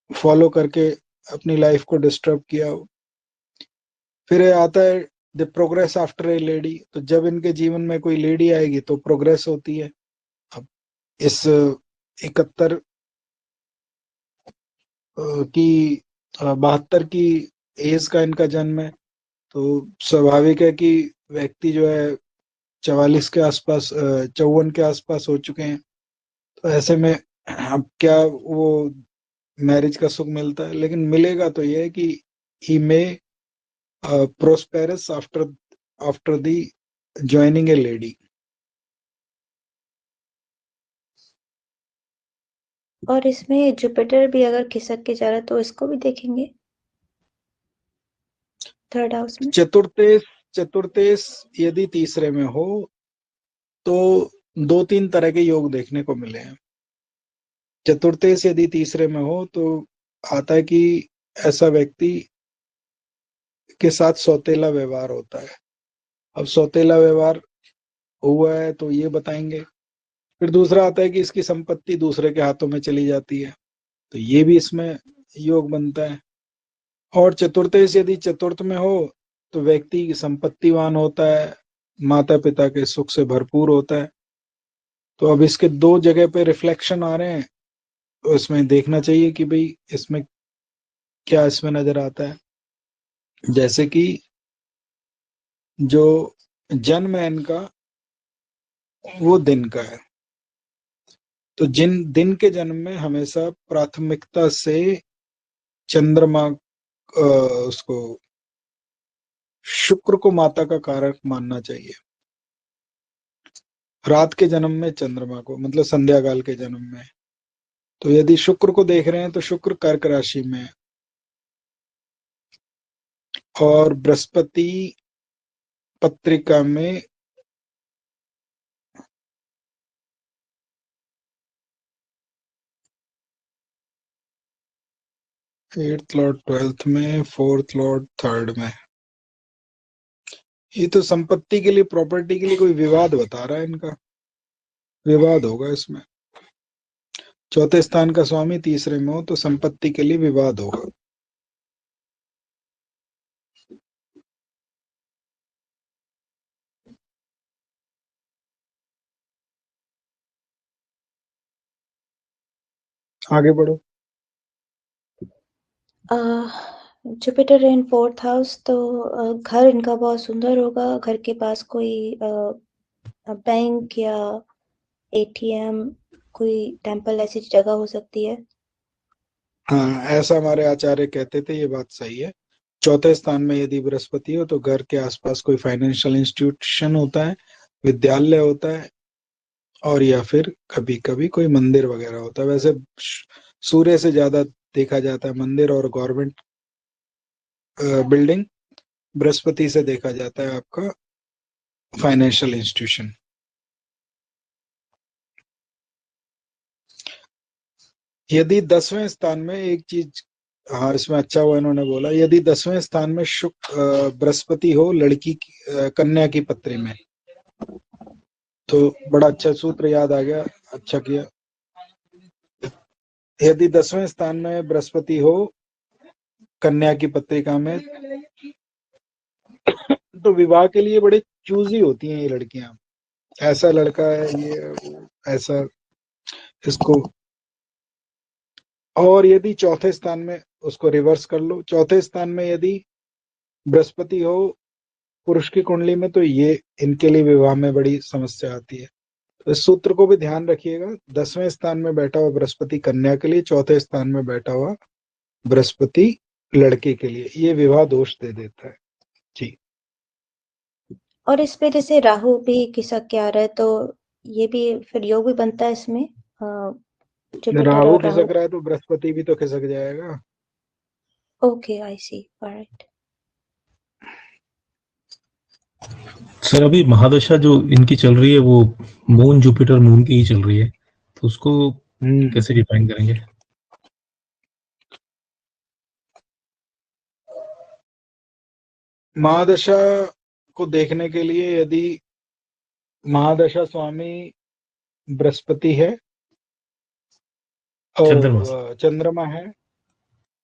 फॉलो करके अपनी लाइफ को डिस्टर्ब किया हो। फिर आता है the progress after a lady, तो जब इनके जीवन में कोई लेडी आएगी तो प्रोग्रेस होती है। अब इस 71 की 72 की एज का इनका जन्म है, तो स्वाभाविक है कि व्यक्ति जो है 44 के आसपास 54 के आसपास हो चुके हैं। तो ऐसे में अब क्या वो मैरिज का सुख मिलता है, लेकिन मिलेगा तो ये है कि he may prosperous after the joining a lady. और इसमें जुपिटर भी अगर खिसक के जा रहा है तो इसको भी देखेंगे थर्ड हाउस में। चतुर्थेश यदि तीसरे में हो तो 2-3 तरह के योग देखने को मिले हैं। चतुर्थेश यदि तीसरे में हो तो आता है कि ऐसा व्यक्ति के साथ सौतेला व्यवहार होता है। अब सौतेला व्यवहार हुआ है तो ये बताएंगे। फिर दूसरा आता है कि इसकी संपत्ति दूसरे के हाथों में चली जाती है, तो ये भी इसमें योग बनता है। और चतुर्थेश यदि चतुर्थ में हो तो व्यक्ति संपत्तिवान होता है, माता पिता के सुख से भरपूर होता है। तो अब इसके 2 जगह पे रिफ्लेक्शन आ रहे हैं, तो इसमें देखना चाहिए कि भाई इसमें क्या इसमें नजर आता है। जैसे कि जो जन्म है इनका वो दिन का है, तो जिन दिन के जन्म में हमेशा प्राथमिकता से चंद्रमा उसको शुक्र को माता का कारक मानना चाहिए। रात के जन्म में चंद्रमा को, मतलब संध्या काल के जन्म में। तो यदि शुक्र को देख रहे हैं तो शुक्र कर्क राशि में है और बृहस्पति पत्रिका में एट्थ लॉर्ड 12th में, 4th लॉर्ड 3rd में। ये तो संपत्ति के लिए, प्रॉपर्टी के लिए कोई विवाद बता रहा है, इनका विवाद होगा इसमें। चौथे स्थान का स्वामी तीसरे में हो तो संपत्ति के लिए विवाद होगा। आगे बढ़ो। जुपिटर इन 4th हाउस तो घर इनका बहुत सुंदर होगा। घर के पास कोई बैंक या एटीएम, कोई टेम्पल ऐसी जगह हो सकती है। हाँ, ऐसा हमारे आचार्य कहते थे, ये बात सही है। चौथे स्थान में यदि बृहस्पति हो तो घर के आसपास कोई फाइनेंशियल इंस्टीट्यूशन होता है, विद्यालय होता है, और या फिर कभी कभी कोई मंदिर वगैरह होता है। वैसे सूर्य से ज्यादा देखा जाता है मंदिर और गवर्नमेंट बिल्डिंग, बृहस्पति से देखा जाता है आपका फाइनेंशियल इंस्टीट्यूशन। यदि 10वें स्थान में एक चीज, हाँ इसमें अच्छा हुआ इन्होंने बोला, यदि 10वें स्थान में बृहस्पति हो लड़की कन्या की पत्री में, तो बड़ा अच्छा सूत्र याद आ गया, अच्छा किया। यदि 10वें स्थान में बृहस्पति हो कन्या की पत्रिका में, तो विवाह के लिए बड़े चूजी होती हैं ये लड़कियां, ऐसा लड़का है ये ऐसा इसको। और यदि चौथे स्थान में, उसको रिवर्स कर लो, चौथे स्थान में यदि बृहस्पति हो पुरुष की कुंडली में, तो ये इनके लिए विवाह में बड़ी समस्या आती है। तो इस सूत्र को भी ध्यान रखिएगा, 10वें स्थान में बैठा हुआ बृहस्पति कन्या के लिए, चौथे स्थान में बैठा हुआ बृहस्पति लड़के के लिए, ये विवाह दोष दे देता है जी। और इस पे जैसे राहु भी खिसक के आ रहा है, तो ये भी फिर योग भी बनता है इसमें, जुपिटर राहु और राहु। खिसक रहा है तो बृहस्पति भी तो खिसक जाएगा। ओके, आई सी, ऑलराइट। सर अभी महादशा जो इनकी चल रही है वो मून जुपिटर मून की ही चल रही है, तो उसको कैसे डिफाइन करेंगे? महादशा को देखने के लिए यदि महादशा स्वामी बृहस्पति है और चंद्रमा है,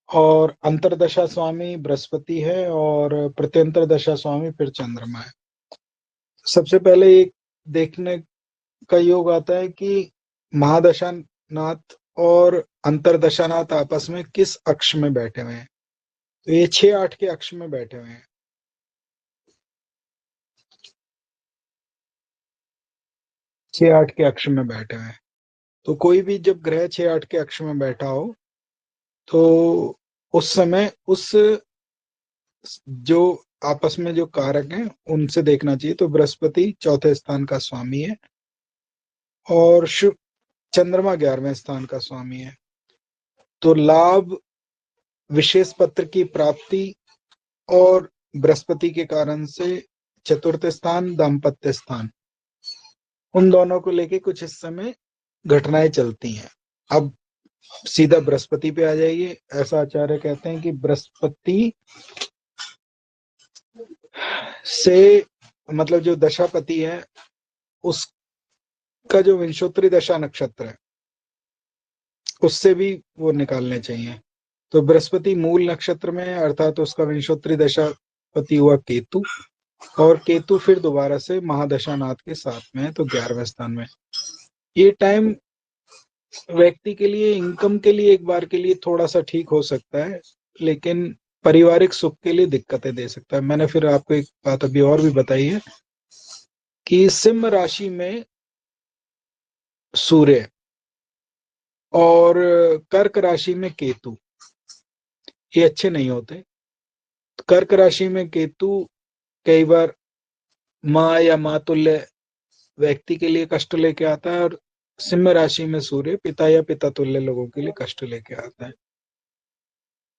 और अंतरदशा स्वामी बृहस्पति है और प्रत्यंतर दशा स्वामी फिर चंद्रमा है। सबसे पहले एक देखने का योग आता है कि महादशानाथ और अंतरदशानाथ आपस में किस अक्ष में बैठे हुए हैं। तो ये 6-8 के अक्ष में बैठे हुए हैं। 6-8 के अक्ष में बैठे हुए हैं। तो कोई भी जब ग्रह 6-8 के अक्ष में बैठा हो, तो उस समय उस जो आपस में जो कारक हैं उनसे देखना चाहिए। तो बृहस्पति चौथे स्थान का स्वामी है और चंद्रमा 11वें स्थान का स्वामी है। तो लाभ, विशेष पत्र की प्राप्ति और बृहस्पति के कारण से चतुर्थ स्थान, दाम्पत्य स्थान, उन दोनों को लेके कुछ इस समय घटनाएं चलती हैं। अब सीधा बृहस्पति पे आ जाइए। ऐसा आचार्य कहते हैं कि बृहस्पति से मतलब जो दशापति है उसका जो विंशोत्तरी दशा नक्षत्र है उससे भी वो निकालने चाहिए। तो बृहस्पति मूल नक्षत्र में है, अर्थात उसका विंशोत्तरी दशापति हुआ केतु, और केतु फिर दोबारा से महादशानाथ के साथ में है, तो 11वें स्थान में। ये टाइम व्यक्ति के लिए, इनकम के लिए एक बार के लिए थोड़ा सा ठीक हो सकता है, लेकिन पारिवारिक सुख के लिए दिक्कतें दे सकता है। मैंने फिर आपको एक बात अभी और भी बताई है कि सिंह राशि में सूर्य और कर्क राशि में केतु, ये अच्छे नहीं होते। कर्क राशि में केतु कई बार माँ या मातुल्य व्यक्ति के लिए कष्ट लेके आता है, और सिंह राशि में सूर्य पिता या पिता तुल्य लोगों के लिए कष्ट लेके आता है।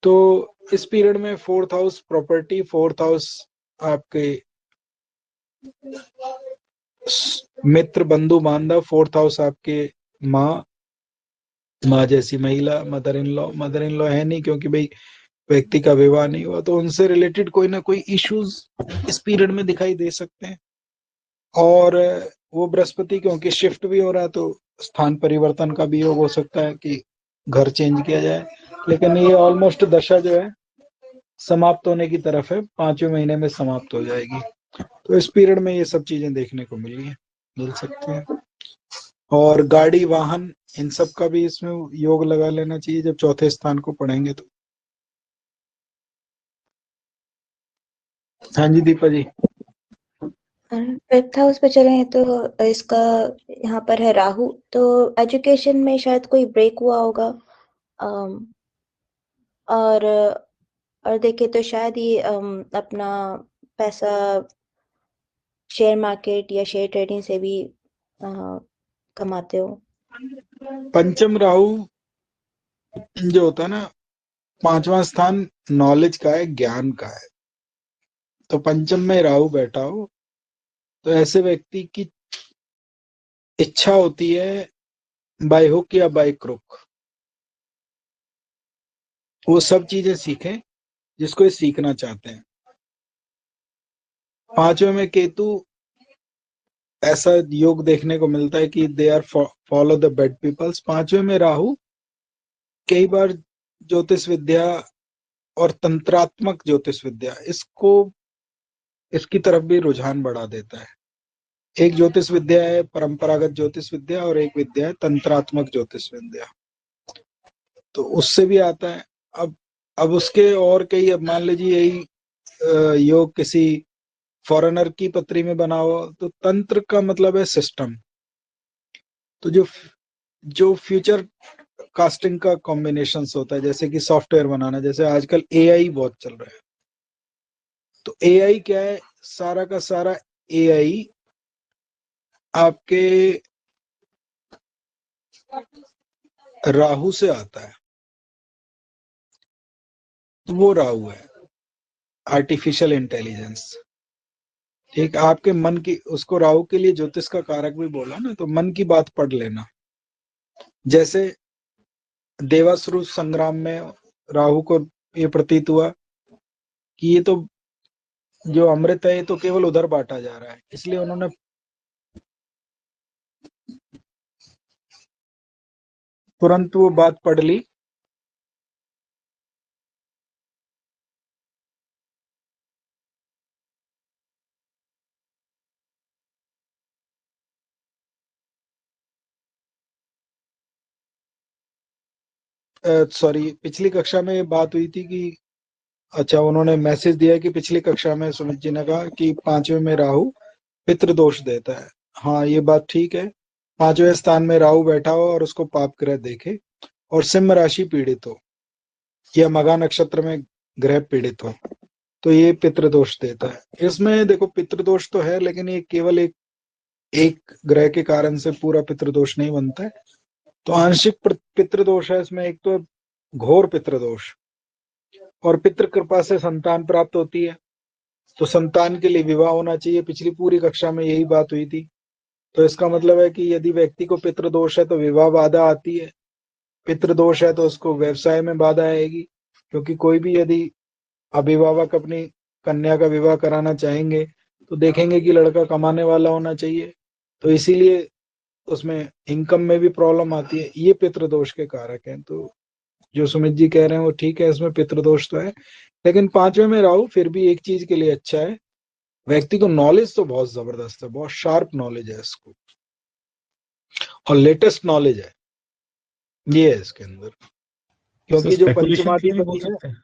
तो इस पीरियड में 4th house property, 4th house आपके मित्र बंधु बांधव, 4th हाउस आपके माँ जैसी महिला, मदर इन लॉ है नहीं क्योंकि भाई व्यक्ति का विवाह नहीं हुआ, तो उनसे रिलेटेड कोई ना कोई इश्यूज इस पीरियड में दिखाई दे सकते हैं। और वो बृहस्पति क्योंकि शिफ्ट भी हो रहा है, तो स्थान परिवर्तन का भी योग हो सकता है कि घर चेंज किया जाए। लेकिन ये ऑलमोस्ट दशा जो है समाप्त होने की तरफ है, 5वें महीने में समाप्त हो जाएगी। तो इस पीरियड में ये सब चीजें देखने को मिल सकती हैं। और गाड़ी, वाहन, इन सब का भी इसमें योग लगा लेना चाहिए जब चौथे स्थान को पढ़ेंगे तो। हाँ जी दीपा जी। 5th हाउस पे चलें तो इसका यहाँ पर है राहु, तो एजुकेशन में शायद कोई ब्रेक हुआ होगा। और देखे तो शायद ही अपना पैसा शेयर मार्केट या शेयर ट्रेडिंग से भी कमाते हो। पंचम राहु जो होता है ना, पांचवा स्थान नॉलेज का है, ज्ञान का है। तो पंचम में राहु बैठा हो तो ऐसे व्यक्ति की इच्छा होती है बाय हुक या बाय क्रुक वो सब चीजें सीखें जिसको ये सीखना चाहते हैं। पांचवें में केतु, ऐसा योग देखने को मिलता है कि they are follow the bad peoples. पांचवें में राहु कई बार ज्योतिष विद्या और तंत्रात्मक ज्योतिष विद्या इसकी तरफ भी रुझान बढ़ा देता है। एक ज्योतिष विद्या है परंपरागत ज्योतिष विद्या और एक विद्या है तंत्रात्मक ज्योतिष विद्या, तो उससे भी आता है। अब उसके और कई, अब मान लीजिए यही योग किसी फॉरेनर की पत्री में बना हो तो तंत्र का मतलब है सिस्टम। तो जो फ्यूचर कास्टिंग का कॉम्बिनेशन होता है, जैसे कि सॉफ्टवेयर बनाना, जैसे आजकल एआई बहुत चल रहा है। तो एआई क्या है, सारा का सारा एआई आपके राहु से आता है। तो वो राहु है, आर्टिफिशियल इंटेलिजेंस। ठीक, आपके मन की, उसको राहु के लिए ज्योतिष का कारक भी बोला ना, तो मन की बात पढ़ लेना। जैसे देवासुर संग्राम में राहु को ये प्रतीत हुआ कि ये तो जो अमृत है ये तो केवल उधर बांटा जा रहा है, इसलिए उन्होंने तुरंत वो बात पढ़ ली। सॉरी, पिछली कक्षा में ये बात हुई थी कि, अच्छा, उन्होंने मैसेज दिया कि पिछली कक्षा में सुमित जी ने कहा कि पांचवें में राहु पितृदोष देता है। हाँ, ये बात ठीक है। पांचवें स्थान में राहु बैठा हो और उसको पाप ग्रह देखे और सिंह राशि पीड़ित हो या मघा नक्षत्र में ग्रह पीड़ित हो तो ये पितृदोष देता है। इसमें देखो पितृदोष तो है, लेकिन ये केवल एक ग्रह के कारण से पूरा पितृदोष नहीं बनता है। तो आंशिक पितृदोष है इसमें। एक तो घोर पितृदोष, और पितृ कृपा से संतान प्राप्त होती है, तो संतान के लिए विवाह होना चाहिए। पिछली पूरी कक्षा में यही बात हुई थी। तो इसका मतलब है कि यदि व्यक्ति को पितृदोष है तो विवाह बाधा आती है, पितृदोष है तो उसको व्यवसाय में बाधा आएगी, क्योंकि कोई भी यदि अभिभावक अपनी कन्या का विवाह कराना चाहेंगे तो देखेंगे कि लड़का कमाने वाला होना चाहिए, तो इसीलिए उसमें इनकम में भी प्रॉब्लम आती है। ये पितृदोष के कारक हैं। तो जो सुमित जी कह रहे हैं वो ठीक है, इसमें पितृदोष तो है, लेकिन पांचवें में राहु फिर भी एक चीज के लिए अच्छा है, व्यक्ति को नॉलेज तो बहुत जबरदस्त है, बहुत शार्प नॉलेज है इसको, और लेटेस्ट नॉलेज है ये है इसके अंदर, क्योंकि जो स्पेकुलेशन के लिए भी बोल पंचमाधिपति है। सकते हैं।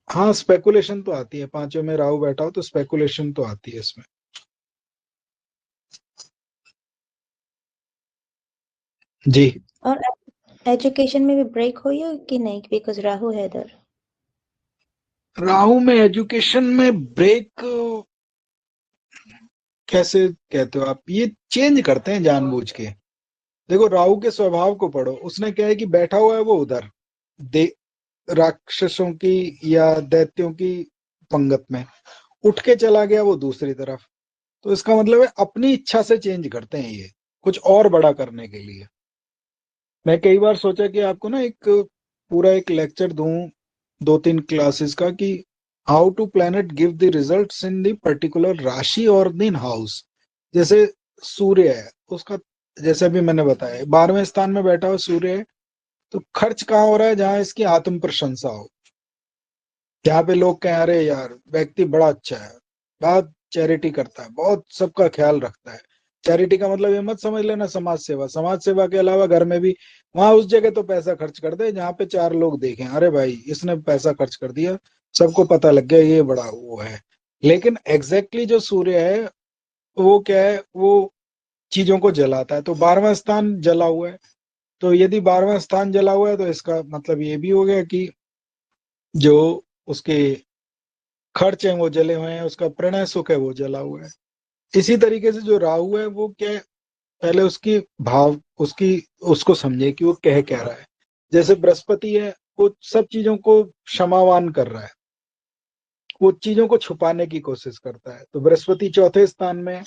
हाँ, स्पेकुलेशन तो आती है, पांचवें में राहु बैठा हो तो स्पेकुलेशन तो आती है इसमें। जी। और एजुकेशन में भी ब्रेक हुई हो कि नहीं, बिकॉज राहु है इधर। राहु में एजुकेशन में ब्रेक कैसे कहते हो आप? ये चेंज करते हैं जानबूझ के। देखो, राहु के स्वभाव को पढ़ो, उसने क्या है कि बैठा हुआ है वो उधर राक्षसों की या दैत्यों की पंगत में, उठ के चला गया वो दूसरी तरफ। तो इसका मतलब है अपनी इच्छा से चेंज करते हैं ये, कुछ और बड़ा करने के लिए। मैं कई बार सोचा कि आपको ना एक पूरा एक लेक्चर दूं 2-3 क्लासेस का कि how to planet give the results in the particular राशि और इन हाउस। जैसे सूर्य है, उसका जैसे अभी मैंने बताया 12वें स्थान में बैठा हुआ सूर्य है, तो खर्च कहाँ हो रहा है? जहां इसकी आत्म प्रशंसा हो, जहाँ पे लोग कहें अरे यार व्यक्ति बड़ा अच्छा है, बहुत चैरिटी करता है, बहुत सबका ख्याल रखता है। चैरिटी का मतलब ये मत समझ लेना समाज सेवा। समाज सेवा के अलावा घर में भी वहां उस जगह तो पैसा खर्च कर दे जहाँ पे 4 लोग देखें, अरे भाई इसने पैसा खर्च कर दिया, सबको पता लग गया ये बड़ा वो है। लेकिन एग्जैक्टली जो सूर्य है वो क्या है, वो चीजों को जलाता है। तो 12वां स्थान जला हुआ है, तो यदि 12वां स्थान जला हुआ है तो इसका मतलब ये भी हो गया कि जो उसके खर्च हैं वो जले हुए हैं, उसका प्रणय सुख है वो जला हुआ है। इसी तरीके से जो राहु है वो क्या है, पहले उसकी भाव उसकी उसको समझे कि वो कह क्या रहा है। जैसे बृहस्पति है, वो सब चीजों को क्षमावान कर रहा है, वो चीजों को छुपाने की कोशिश करता है। तो बृहस्पति चौथे स्थान में है,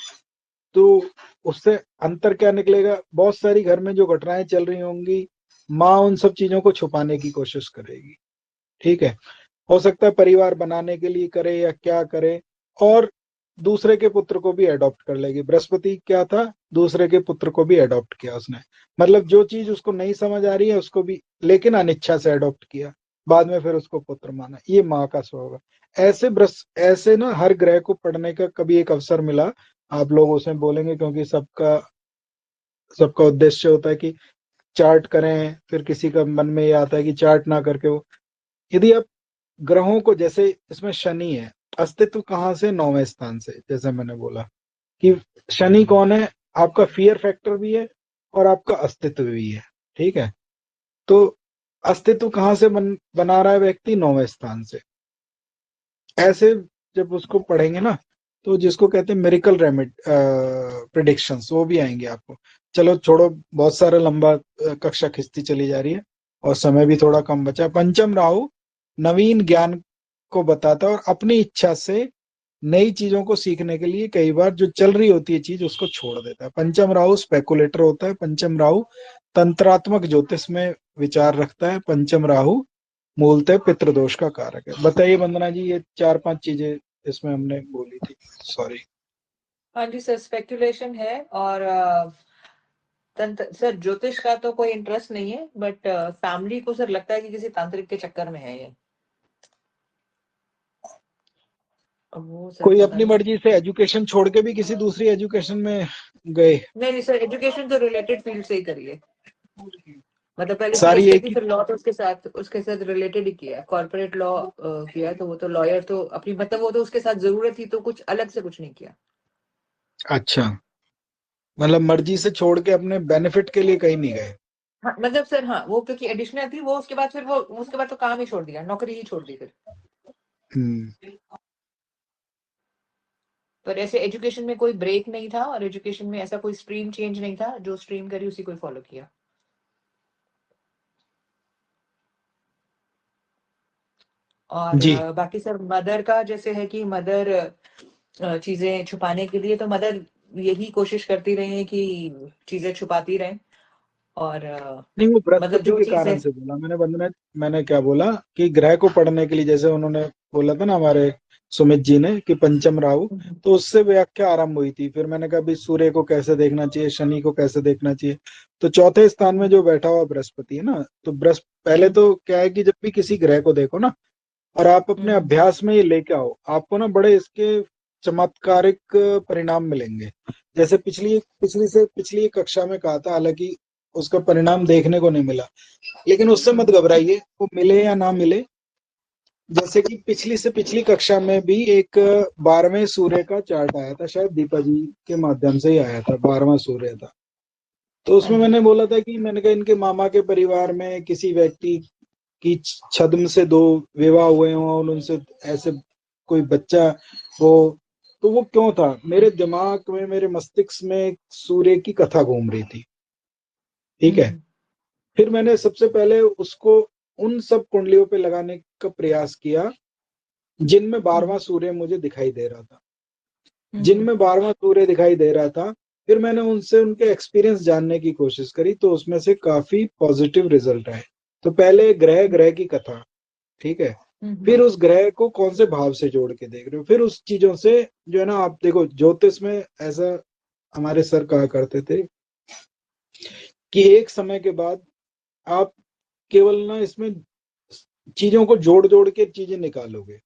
तो उससे अंतर क्या निकलेगा, बहुत सारी घर में जो घटनाएं चल रही होंगी, माँ उन सब चीजों को छुपाने की कोशिश करेगी। ठीक है, हो सकता है परिवार बनाने के लिए करे या क्या करे, और दूसरे के पुत्र को भी अडॉप्ट कर लेगी। बृहस्पति क्या था, दूसरे के पुत्र को भी अडॉप्ट किया उसने, मतलब जो चीज उसको नहीं समझ आ रही है उसको भी, लेकिन अनिच्छा से अडॉप्ट किया, बाद में फिर उसको पुत्र माना। ये माँ का स्वभाव है। ऐसे ना हर ग्रह को पढ़ने का कभी एक अवसर मिला, आप लोग उसमें बोलेंगे, क्योंकि सबका उद्देश्य होता है कि चार्ट करें, फिर किसी का मन में ये आता है कि चार्ट ना करके वो, यदि आप ग्रहों को, जैसे इसमें शनि है, अस्तित्व कहाँ से, 9वें स्थान से, जैसे मैंने बोला कि शनि कौन है, आपका फियर फैक्टर भी है और आपका अस्तित्व भी है। ठीक है, तो अस्तित्व कहाँ से बना रहा है व्यक्ति, 9वें स्थान से। ऐसे जब उसको पढ़ेंगे ना, तो जिसको कहते हैं मिरेकल रेमेड प्रिडिक्शंस, वो भी आएंगे आपको। चलो छोड़ो, बहुत सारा लंबा कक्षा खिंचती चली जा रही है और समय भी थोड़ा कम बचा। पंचम राहु नवीन ज्ञान को बताता है और अपनी इच्छा से नई चीजों को सीखने के लिए कई बार जो चल रही होती है चीज उसको छोड़ देता है। पंचम राहु स्पेकुलेटर होता है। पंचम राहु तंत्रात्मक ज्योतिष में विचार रखता है। पंचम राहु मूलतः पितृदोष का कारक है। बताइए वंदना जी, ये 4-5 चीजें इसमें हमने बोली थी, सॉरी। हाँ जी सर, स्पेक्यूलेशन है। और सर ज्योतिष का तो कोई इंटरेस्ट नहीं है, बट फैमिली को सर लगता है कि किसी तांत्रिक के चक्कर में है ये। वो सर कोई पता अपनी नहीं। मर्जी से एजुकेशन छोड़ के भी किसी दूसरी एजुकेशन में गए? नहीं सर, एजुकेशन तो रिलेटेड फील्ड से ही करिए। मतलब पहले सारी CS एक की, ही। फिर लॉ तो उसके साथ रिलेटेड ही किया, कॉर्पोरेट लॉ किया, तो वो तो लॉयर तो अपनी, मतलब वो तो उसके साथ जरूरत थी, तो कुछ अलग से कुछ नहीं किया। अच्छा, मतलब मर्जी से छोड़ के अपने बेनिफिट के लिए कहीं नहीं गए। हाँ मतलब सर, हाँ वो क्योंकि एडिशनल थी, वो उसके बाद तो काम ही छोड़ दिया, नौकरी ही छोड़ दी फिर। पर ऐसे एजुकेशन में कोई ब्रेक नहीं था, और एजुकेशन में ऐसा कोई स्ट्रीम चेंज नहीं था, जो स्ट्रीम करी उसी को फॉलो किया। और जी। बाकी सर मदर का जैसे है कि मदर चीजें छुपाने के लिए, तो मदर यही कोशिश करती रही है कि चीजें छुपाती रहें। और नहीं, वो मतलब बृहस्पति जो के चीजें, कारण से बोला मैंने वंदना। मैंने क्या बोला कि ग्रह को पढ़ने के लिए, जैसे उन्होंने बोला था ना हमारे सुमित जी ने कि पंचम राहु, तो उससे व्याख्या आरंभ हुई थी। फिर मैंने कहा भी सूर्य को कैसे देखना चाहिए, शनि को कैसे देखना चाहिए। तो चौथे स्थान में जो बैठा हुआ बृहस्पति है ना, तो पहले तो क्या है कि जब भी किसी ग्रह को देखो ना, और आप अपने अभ्यास में ये लेके आओ, आपको ना बड़े इसके चमत्कारिक परिणाम मिलेंगे। जैसे पिछली कक्षा में कहा था, हालांकि उसका परिणाम देखने को नहीं मिला, लेकिन उससे मत घबराइए, वो मिले या ना मिले। जैसे कि पिछली कक्षा में भी एक 12वें सूर्य का चार्ट आया था, शायद दीपा जी के माध्यम से ही आया था, 12वां सूर्य था। तो उसमें मैंने बोला था कि मैंने कहा इनके मामा के परिवार में किसी व्यक्ति की छद्म से 2 विवाह हुए हों और उनसे ऐसे कोई बच्चा हो, तो वो क्यों था, मेरे दिमाग में, मेरे मस्तिष्क में सूर्य की कथा घूम रही थी। ठीक है, फिर मैंने सबसे पहले उसको उन सब कुंडलियों पे लगाने का प्रयास किया जिनमें 12वां सूर्य मुझे दिखाई दे रहा था, जिनमें 12वां सूर्य दिखाई दे रहा था। फिर मैंने उनसे उनके एक्सपीरियंस जानने की कोशिश करी, तो उसमें से काफी पॉजिटिव रिजल्ट आए। तो पहले ग्रह की कथा, ठीक है, फिर उस ग्रह को कौन से भाव से जोड़ के देख रहे हो, फिर उस चीजों से जो है ना, आप देखो ज्योतिष में ऐसा हमारे सर कहा करते थे कि एक समय के बाद आप केवल ना इसमें चीजों को जोड़ जोड़ के चीजें निकालोगे।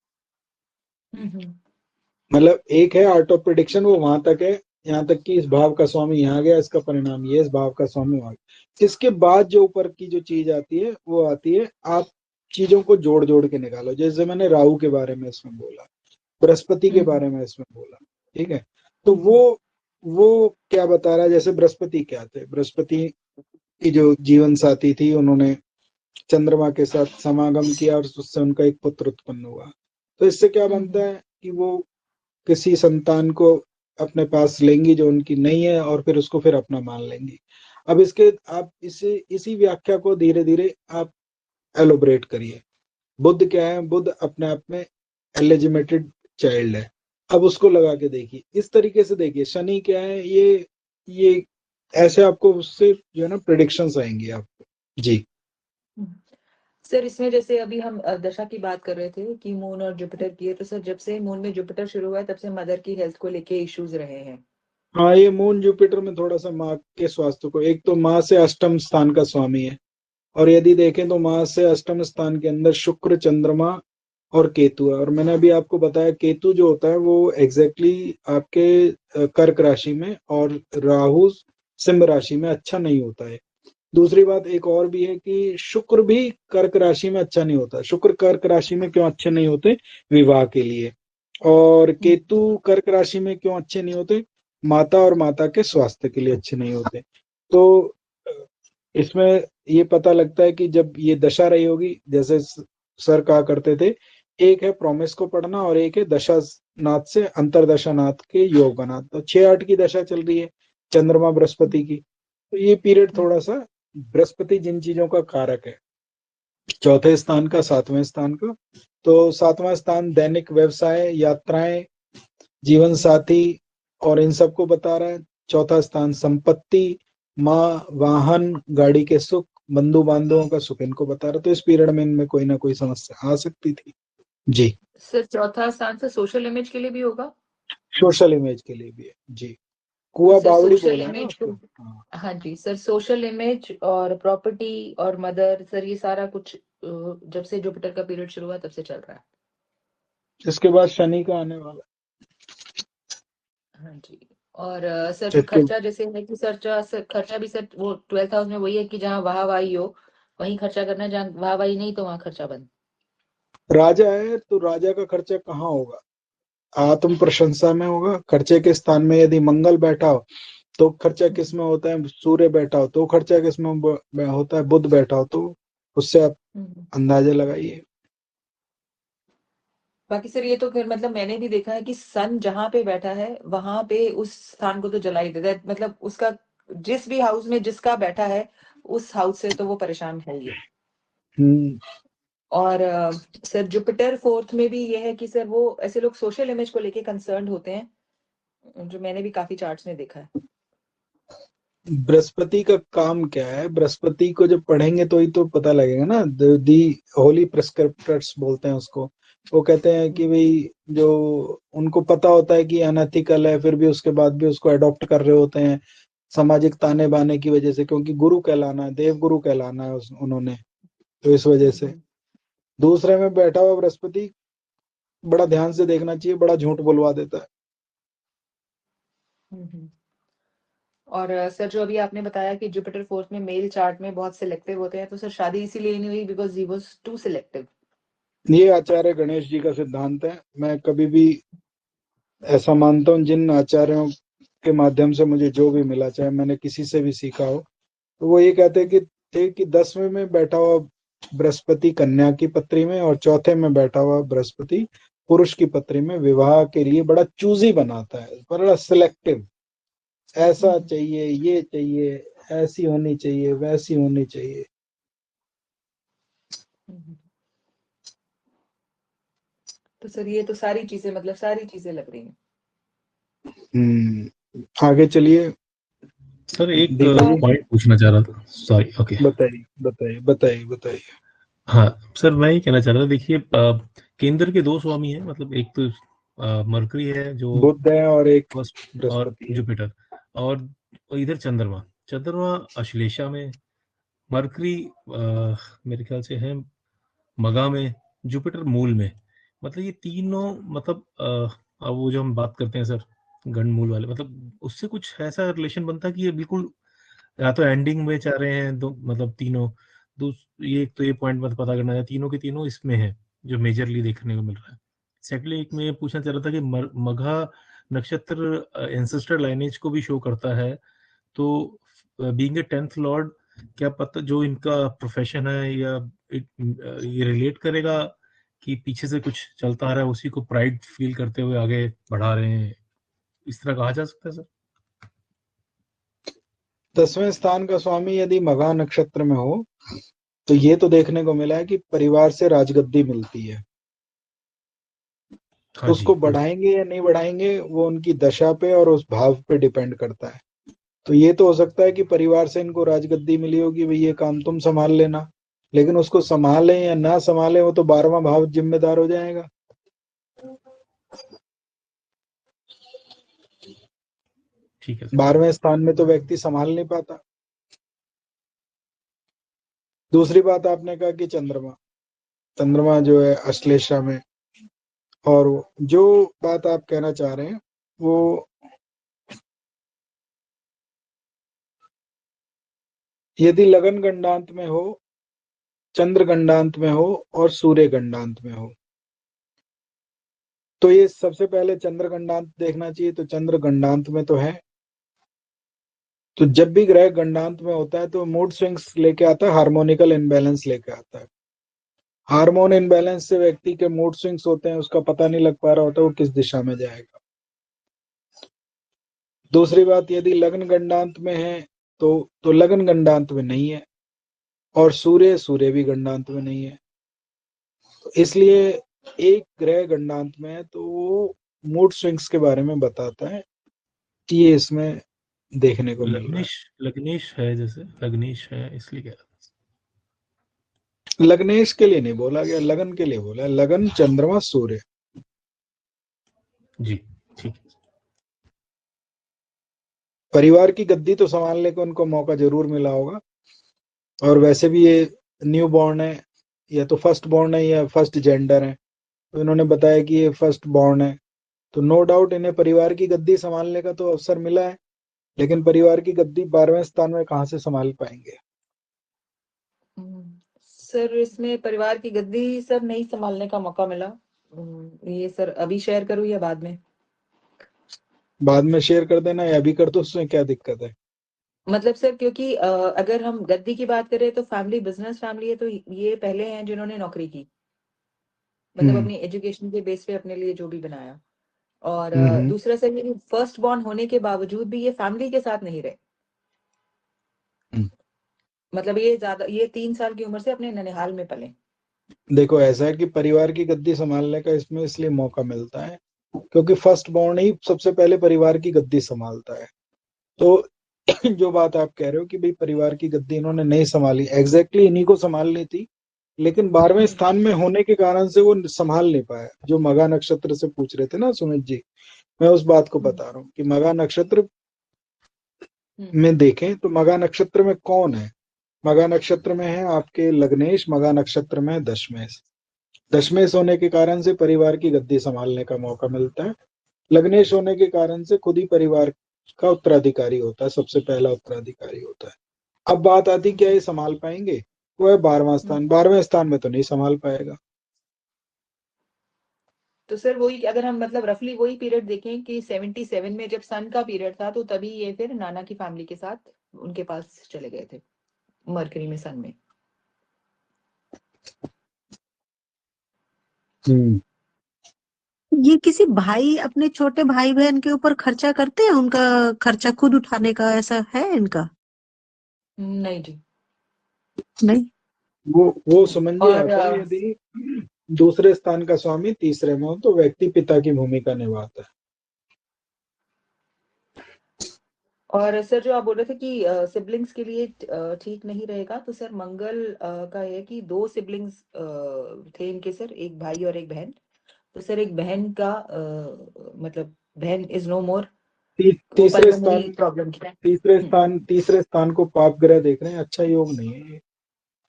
मतलब एक है आर्ट ऑफ प्रिडिक्शन, वो वहां तक है, यहाँ तक कि इस भाव का स्वामी यहाँ गया, इसका परिणाम ये, इस भाव का स्वामी वहां गया। इसके बाद जो ऊपर की जो चीज आती है वो आती है, आप चीजों को जोड़ जोड़ के निकालो। जैसे मैंने राहु के बारे में इसमें बोला, बृहस्पति के बारे में इसमें बोला, ठीक है। तो वो क्या बता रहा है, जैसे बृहस्पति क्या थे, बृहस्पति की जो जीवन साथी थी, उन्होंने चंद्रमा के साथ समागम किया और उससे उनका एक पुत्र उत्पन्न हुआ। तो इससे क्या बनता है कि वो किसी संतान को अपने पास लेंगी जो उनकी नहीं है, और फिर उसको फिर अपना मान लेंगी। अब इसके आप इसी व्याख्या को धीरे धीरे आप एलोबरेट करिए। बुद्ध क्या है? बुद्ध अपने आप में एलिजिमेटेड चाइल्ड है। अब उसको लगा के देखिए, इस तरीके से देखिए। शनि क्या है? ये ऐसे आपको उससे जो है ना प्रेडिक्शंस आएंगी आपको। जी सर इसमें जैसे अभी हम दशा की बात कर रहे थे कि मून और जुपिटर की है, तो सर जब से मून में जुपिटर शुरू हुआ है तब से मदर की हेल्थ को लेके इश्यूज रहे हैं। हाँ, ये मून जुपिटर में थोड़ा सा माँ के स्वास्थ्य को, एक तो माँ से अष्टम स्थान का स्वामी है, और यदि देखें तो माँ से अष्टम स्थान के अंदर शुक्र, चंद्रमा और केतु है। और मैंने अभी आपको बताया केतु जो होता है वो एग्जैक्टली आपके कर्क राशि में और राहु सिंह राशि में अच्छा नहीं होता है। दूसरी बात एक और भी है कि शुक्र भी कर्क राशि में अच्छा नहीं होता। शुक्र कर्क राशि में क्यों अच्छे नहीं होते? विवाह के लिए। और केतु कर्क राशि में क्यों अच्छे नहीं होते? माता और माता के स्वास्थ्य के लिए अच्छे नहीं होते। तो इसमें ये पता लगता है कि जब ये दशा रही होगी, जैसे सर कहा करते थे, एक है प्रोमिस को पढ़ना और एक है दशा नाथ से अंतरदशा नाथ के योग बना। तो 6-8 की दशा चल रही है चंद्रमा बृहस्पति की, तो ये पीरियड थोड़ा सा, बृहस्पति जिन चीजों का कारक है, चौथे स्थान का, सातवें स्थान का, तो सातवां स्थान दैनिक व्यवसाय, यात्राएं, जीवन साथी और इन सबको बता रहा है। चौथा स्थान संपत्ति, माँ, वाहन, गाड़ी के सुख, बंधु बांधवों का सुख, इनको बता रहा। तो इस पीरियड में इनमें कोई ना कोई समस्या आ सकती थी। जी सर चौथा स्थान से सोशल इमेज के लिए भी होगा? सोशल इमेज के लिए भी है जी। कुआ सर बावड़ी सोशल बोला है ना इमेज को, उसको। हाँ, हाँ जी सर, सोशल इमेज और प्रॉपर्टी और मदर, सर ये सारा कुछ जब से जुपिटर का पीरियड शुरू हुआ तब से चल रहा है। इसके बाद शनि का आने वाला हाँ जी। और सर है। जो खर्चा जैसे है कि सर खर्चा भी सर वो 12th हाउस में वही है कि जहाँ वाहवाही हो वहीं खर्चा करना है, जहाँ वाहवाही नहीं तो वहाँ खर्चा बंद। राजा है तो राजा का खर्चा कहाँ होगा? आत्म प्रशंसा में होगा। खर्चे के स्थान में यदि मंगल बैठा हो तो खर्चा किस में होता है? सूर्य बैठा हो तो खर्चा किस में होता है? बुध बैठा हो तो। उससे आप अंदाजा लगाइए। बाकी सर ये तो फिर मतलब मैंने भी देखा है कि सन जहां पे बैठा है वहां पे उस स्थान को तो जला ही देता है, मतलब उसका जिस भी हाउस में जिसका बैठा है उस हाउस से तो वो परेशान है ही है। हम्म और सर जुपिटर फोर्थ में भी ये है कि सर वो ऐसे लोग सोशल इमेज को लेके कंसर्न होते हैं, जो मैंने भी काफी चार्ट्स में देखा है। बृहस्पति का काम क्या है? बृहस्पति को जब पढ़ेंगे तो ही तो पता लगेगा ना। दी होली प्रिस्क्रिप्टर्स बोलते हैं उसको। वो कहते हैं कि भाई जो उनको पता होता है कि अनएथिकल है, फिर भी उसके बाद भी उसको अडॉप्ट कर रहे होते हैं, सामाजिक ताने बाने की वजह से, क्योंकि गुरु कहलाना है, देव गुरु कहलाना है उन्होंने। तो इस वजह से दूसरे में बैठा हुआ बृहस्पति बड़ा ध्यान से देखना चाहिए, बड़ा झूठ बुलवा देता है। और सर जो अभी आपने बताया कि जुपिटर फोर्थ में मेल चार्ट में बहुत सिलेक्टिव होते हैं, तो सर शादी इसीलिए नहीं हुई because he was too selective. ये आचार्य गणेश जी का सिद्धांत है। मैं कभी भी ऐसा मानता हूँ, जिन आचार्यों के माध्यम से मुझे जो भी मिला, चाहे मैंने किसी से भी सीखा हो, तो वो ये कहते कि थे कि 10वें में बैठा हुआ बृहस्पति कन्या की पत्री में और चौथे में बैठा हुआ बृहस्पति पुरुष की पत्री में विवाह के लिए बड़ा चूजी बनाता है, बड़ा सिलेक्टिव। ऐसा चाहिए, ये चाहिए, ऐसी होनी चाहिए, वैसी होनी चाहिए। तो सर ये तो सारी चीजें मतलब सारी चीजें लग रही हैं। आगे चलिए सर एक दीपा जी, पॉइंट पूछना चाह रहा था, सॉरी। ओके, बताइए बताइए बताइए बताइए। हाँ सर, मैं ये कहना चाह रहा था, देखिए केंद्र के दो स्वामी हैं, मतलब एक तो मरकरी है जो बुध है और एक फर्स्ट, और बृहस्पति है। जुपिटर, और इधर चंद्रमा। चंद्रमा अश्लेषा में, मरकरी मेरे ख्याल से है मगा में, जुपिटर मूल में। मतलब ये तीनों, मतलब अब वो जो हम बात करते हैं सर गण मूल वाले, मतलब उससे कुछ ऐसा रिलेशन बनता है कि ये बिल्कुल या तो एंडिंग में चाह रहे हैं, दो मतलब तीनों। ये एक तो ये पॉइंट मत पता करना है, तीनों के तीनों इसमें है जो मेजरली देखने को मिल रहा है। सेकेंडली एक मैं ये पूछना चाह रहा था कि मघा नक्षत्र एंसेस्टर लाइनेज को भी शो करता है, तो बीइंग ए 10th लॉर्ड, क्या पता जो इनका प्रोफेशन है या ये रिलेट करेगा कि पीछे से कुछ चलता आ रहा है, उसी को प्राइड फील करते हुए आगे बढ़ा रहे हैं, इस तरह कहा जा सकता है सर? 10वें स्थान का स्वामी यदि मघा नक्षत्र में हो तो ये तो देखने को मिला है कि परिवार से राजगद्दी मिलती है। हाँ जी, उसको बढ़ाएंगे या नहीं बढ़ाएंगे वो उनकी दशा पे और उस भाव पे डिपेंड करता है। तो ये तो हो सकता है कि परिवार से इनको राजगद्दी मिली होगी, भाई ये काम तुम संभाल लेना, लेकिन उसको संभालें या ना संभालें वो तो 12वां भाव जिम्मेदार हो जाएगा। ठीक है सर। 12वें स्थान में तो व्यक्ति संभाल नहीं पाता। दूसरी बात आपने कहा कि चंद्रमा जो है अश्लेषा में, और जो बात आप कहना चाह रहे हैं वो यदि लगन गंडांत में हो, चंद्र गंडांत में हो और सूर्य गंडांत में हो, तो ये सबसे पहले चंद्र गंडांत देखना चाहिए। तो चंद्र गंडांत में तो है, तो जब भी ग्रह गंडांत में होता है तो मूड स्विंग्स लेके आता है, हार्मोनिकल इनबैलेंस लेके आता है। हार्मोन इनबैलेंस से व्यक्ति के मूड स्विंग्स होते हैं, उसका पता नहीं लग पा रहा होता वो किस दिशा में जाएगा। दूसरी बात, यदि लग्न गंडांत में है तो लग्न गंडांत में नहीं है, और सूर्य भी गंडांत में नहीं है। तो इसलिए एक ग्रह गंडांत में है तो वो मूड स्विंग्स के बारे में बताता है कि ये इसमें देखने को मिल रहा है। लग्नेश है, जैसे लग्नेश है इसलिए कह रहा लग्नेश के लिए नहीं बोला गया, लगन के लिए बोला है। लगन चंद्रमा सूर्य। था। जी, ठीक है। परिवार की गद्दी तो संभालने को उनको मौका जरूर मिला होगा, और वैसे भी ये न्यू बॉर्न है, या तो फर्स्ट बॉर्न है या फर्स्ट जेंडर है, तो इन्होंने बताया कि ये फर्स्ट बॉर्न है, तो नो डाउट इन्हें परिवार की गद्दी संभालने का तो अवसर मिला है, लेकिन परिवार की गद्दी 12वें स्थान में कहाँ से संभाल पाएंगे। सर इसमें परिवार की गद्दी सर नहीं संभालने का मौका मिला। ये सर अभी शेयर करूँ या बाद में? बाद में शेयर कर देना या अभी कर दो, उसमें क्या दिक्कत है। मतलब सर क्योंकि अगर हम गद्दी की बात करें तो फैमिली बिजनेस फैमिली है, तो ये पहले हैं जिन्होंने नौकरी की, मतलब अपनी एजुकेशन के बेस पे अपने लिए जो भी बनाया। और हम्म दूसरा सर ये फर्स्ट बॉर्न होने के बावजूद भी ये फैमिली के साथ नहीं रहे। हम्म। मतलब ये 3 साल की उम्र से अपने ननिहाल में पले। देखो ऐसा है कि परिवार की गद्दी संभालने का इसमें इसलिए मौका मिलता है क्योंकि फर्स्ट बॉर्न ही सबसे पहले परिवार की गद्दी संभालता है। तो जो बात आप कह रहे हो कि भाई परिवार की गद्दी इन्होंने नहीं संभाली, एग्जैक्टली इन्हीं को संभालनी थी, लेकिन 12वें स्थान में होने के कारण से वो संभाल नहीं पाया। जो मघा नक्षत्र से पूछ रहे थे ना सुमित जी, मैं उस बात को बता रहा हूँ कि मघा नक्षत्र में देखें तो मघा नक्षत्र में कौन है। मघा नक्षत्र में है आपके लग्नेश, मघा नक्षत्र में है दशमेश। दशमेश होने के कारण से परिवार की गद्दी संभालने का मौका मिलता है। लग्नेश होने के कारण से खुद ही परिवार का उत्तराधिकारी होता है, सबसे पहला उत्तराधिकारी होता है। अब बात आती क्या ये संभाल पाएंगे, वो है 12वां स्थान। 12वें स्थान में तो नहीं संभाल पाएगा। तो सर वही अगर हम मतलब रफली वही पीरियड देखें कि 77 में जब सन का पीरियड था तो तभी ये फिर नाना की फैमिली के साथ उनके पास चले गए थे मरकरी में, सन में। ये किसी भाई अपने छोटे भाई बहन के ऊपर खर्चा करते हैं, उनका खर्चा खुद उठाने का ऐसा है इनका? नहीं जी। नहीं। वो समझ और आता है यदि दूसरे स्थान का स्वामी तीसरे में हो तो व्यक्ति पिता की भूमिका निभाता है। और सर जो आप बोल रहे थे कि सिबलिंग्स के लिए ठीक नहीं रहेगा, तो सर मंगल का है कि 2 सिबलिंग्स थे इनके सर, एक भाई और एक बहन। तो सर एक बहन का मतलब बहन इज नो मोर, वो तीसरे पल्मोनरी स्थान प्रॉब्लम की है। तीसरे स्थान को पाप ग्रह देख रहे हैं, अच्छा योग नहीं है ये।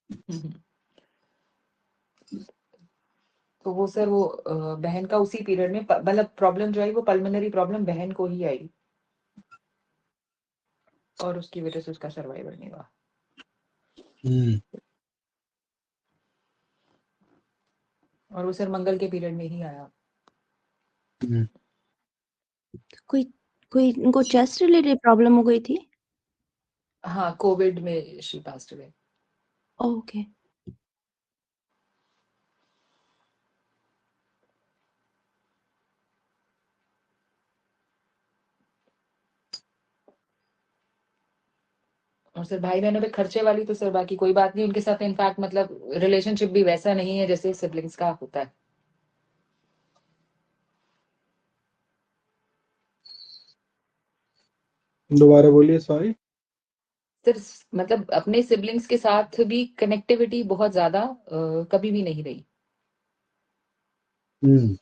हम्म। तो वो सर वो बहन का उसी पीरियड में मतलब प्रॉब्लम जो आई वो पल्मोनरी प्रॉब्लम बहन को ही आई, और उसकी वजह से उसका सर्वाइवल नहीं हुआ। और वो सर मंगल के पीरियड में ही आया। कोई कोई उनको चेस्ट रिलेटेड प्रॉब्लम हो गई थी। हाँ, कोविड में शी पास्ड अवे। ओके। और सर भाई बहनों पे खर्चे वाली तो सर बाकी कोई बात नहीं, उनके साथ इनफैक्ट मतलब रिलेशनशिप भी वैसा नहीं है जैसे सिबलिंग्स का होता है। दोबारा बोलिए, सॉरी। सर मतलब अपने सिबलिंग्स के साथ भी कनेक्टिविटी बहुत ज्यादा कभी भी नहीं रही। हम्म।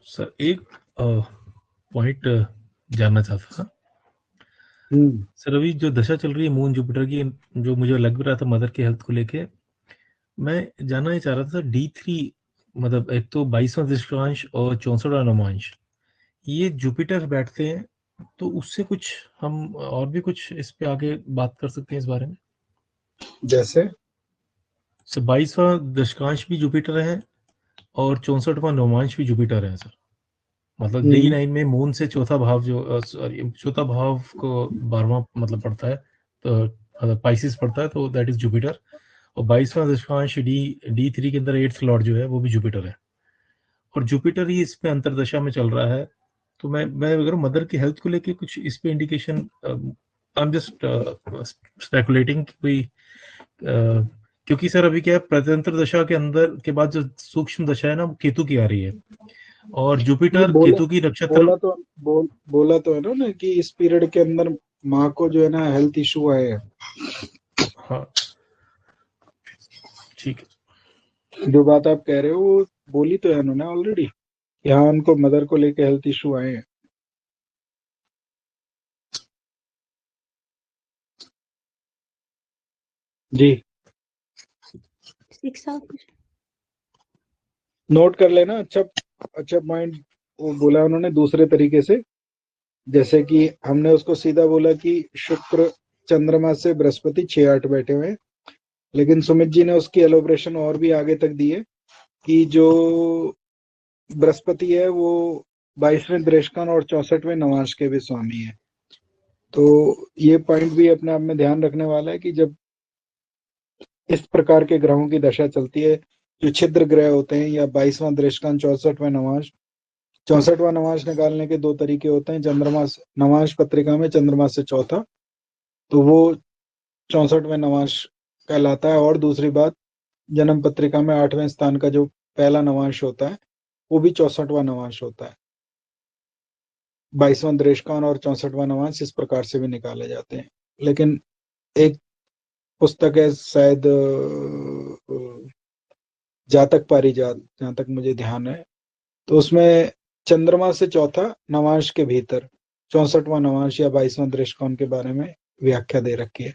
सर एक पॉइंट जानना चाहता था सर। अभी जो दशा चल रही है मून जुपिटर की, जो मुझे लग रहा था मदर की हेल्थ को लेके, मैं जानना ही चाह रहा था D3, मतलब एक तो 22वां दृष्टांश और 64वां नवांश, ये जुपिटर बैठते हैं, तो उससे कुछ हम और भी कुछ इस पे आगे बात कर सकते हैं इस बारे में? जैसे सर 22वां दशकांश भी जुपिटर है और 64वां नवांश भी जुपिटर है सर। मतलब D9 में मून से चौथा भाव, जो सॉरी चौथा भाव को 12वां मतलब पड़ता है, तो मतलब पाइसिस पड़ता है, तो दैट इज जुपिटर। और 22वां दशकांश D3 के अंदर 8th लॉर्ड जो है वो भी जुपिटर है, और जुपिटर ही इस पे अंतरदशा में चल रहा है। तो मैं अगर मदर की हेल्थ को लेके कुछ इस पे indication, I am just speculating कोई, क्योंकि सर अभी क्या है, प्रत्यंतर दशा के अंदर के बाद जो सूक्ष्म दशा है ना, वो केतु की आ रही है, और ये जुपिटर बोला केतु की नक्षत्र। बोला तो है ना कि इस पीरियड के अंदर माँ को जो है ना हेल्थ इशू आए हैं। हाँ ठीक है। जो बात आप कह रहे हो वो बोली तो है उन्होंने ऑलरेडी, यहाँ उनको मदर को लेके हेल्थ इशू आए हैं। जी, 6 साल नोट कर लेना। अच्छा पॉइंट वो बोला उन्होंने दूसरे तरीके से, जैसे कि हमने उसको सीधा बोला कि शुक्र चंद्रमा से बृहस्पति 6-8 बैठे हुए हैं, लेकिन सुमित जी ने उसकी एलोब्रेशन और भी आगे तक दी है कि जो बृहस्पति है वो 22वें दृष्टान और 64वें नवांश के भी स्वामी है। तो ये पॉइंट भी अपने आप में ध्यान रखने वाला है कि जब इस प्रकार के ग्रहों की दशा चलती है, जो छिद्र ग्रह होते हैं, या 22वां दृष्टान 64वां नवांश, 64वां नवांश निकालने के दो तरीके होते हैं। चंद्रमा नवांश पत्रिका में चंद्रमा से चौथा, तो वो 64वें नवांश कहलाता है। और दूसरी बात, जन्म पत्रिका में 8वें स्थान का जो पहला नवांश होता है वो भी 64वां नवांश होता है। 22वां दृष्टान और 64वां नवांश इस प्रकार से भी निकाले जाते हैं। लेकिन एक पुस्तक है शायद जातक पारिजात, जहां तक मुझे ध्यान है, तो उसमें चंद्रमा से चौथा नवांश के भीतर 64वां नवांश या 22वां दृष्टिकोण के बारे में व्याख्या दे रखी है।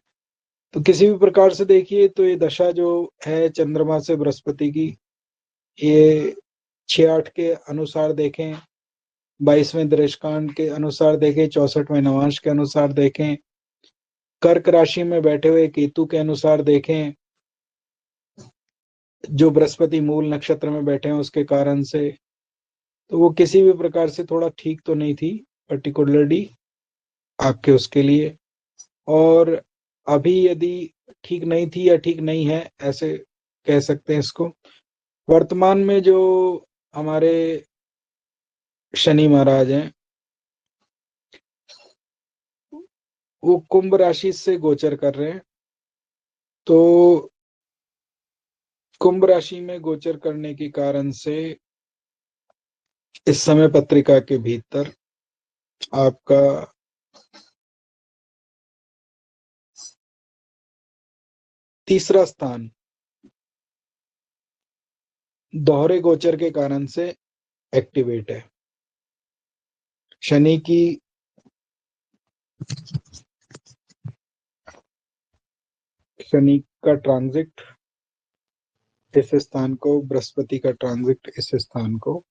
तो किसी भी प्रकार से देखिए तो ये दशा जो है चंद्रमा से बृहस्पति की, ये 6-8 के अनुसार देखें, 22वें दृष्टिकोण के अनुसार देखें, 64वें नवांश के अनुसार देखें, कर्क राशि में बैठे हुए केतु के अनुसार देखें, जो बृहस्पति मूल नक्षत्र में बैठे हैं उसके कारण से, तो वो किसी भी प्रकार से थोड़ा ठीक तो नहीं थी पर्टिकुलरली आपके उसके लिए। और अभी यदि ठीक नहीं थी या ठीक नहीं है, ऐसे कह सकते हैं इसको, वर्तमान में जो हमारे शनि महाराज हैं वो कुंभ राशि से गोचर कर रहे हैं। तो कुंभ राशि में गोचर करने के कारण से इस समय पत्रिका के भीतर आपका तीसरा स्थान दोहरे गोचर के कारण से एक्टिवेट है। शनि का ट्रांजिट इस स्थान को, बृहस्पति का ट्रांजिट इस स्थान को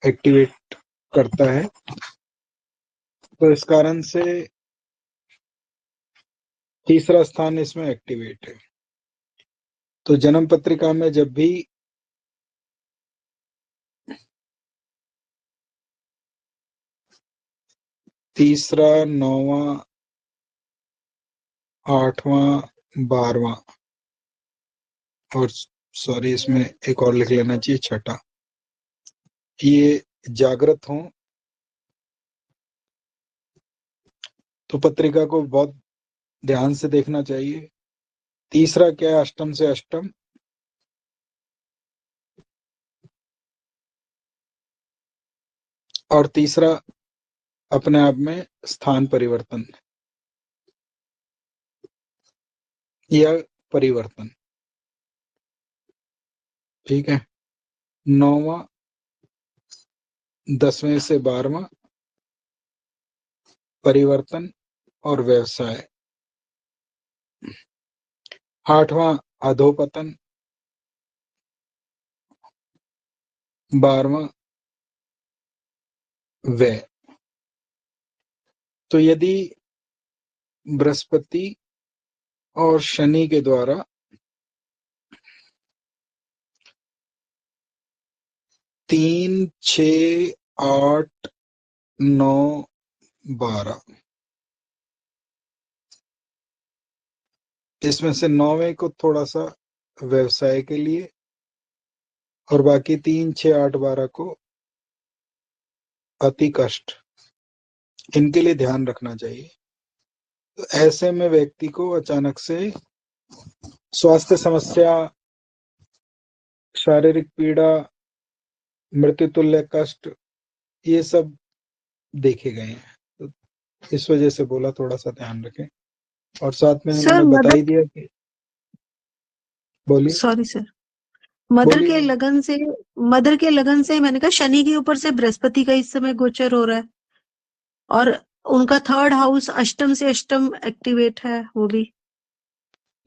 एक्टिवेट करता है। तो इस कारण से तीसरा स्थान इसमें एक्टिवेट है। तो जन्म पत्रिका में जब भी तीसरा, 9वां, 8वां, 12वां, और सॉरी इसमें एक और लिख लेना चाहिए, छठा, ये जागृत हों तो पत्रिका को बहुत ध्यान से देखना चाहिए। तीसरा क्या है, अष्टम से अष्टम। और तीसरा अपने आप में स्थान परिवर्तन या परिवर्तन, ठीक है। 9वां 10वें से 12वां परिवर्तन और व्यवसाय। 8वां अधोपतन, 12वां व्यय। तो यदि बृहस्पति और शनि के द्वारा 3, 6, 8, 9, 12 इसमें से 9वें को थोड़ा सा व्यवसाय के लिए और बाकी 3, 6, 8, 12 को अति कष्ट, इनके लिए ध्यान रखना चाहिए। तो ऐसे में व्यक्ति को अचानक से स्वास्थ्य समस्या, शारीरिक पीड़ा, मृत्यु तुल्य कष्ट, ये सब देखे गए हैं। तो इस वजह से बोला थोड़ा सा ध्यान रखें। और साथ में सर उन्होंने बता मदर, ही दिया कि बोलिए सॉरी सर, मदर के बोलिए। लगन से मैंने कहा शनि के ऊपर से बृहस्पति का इस समय गोचर हो रहा है और उनका 3rd हाउस अष्टम से अष्टम एक्टिवेट है, वो भी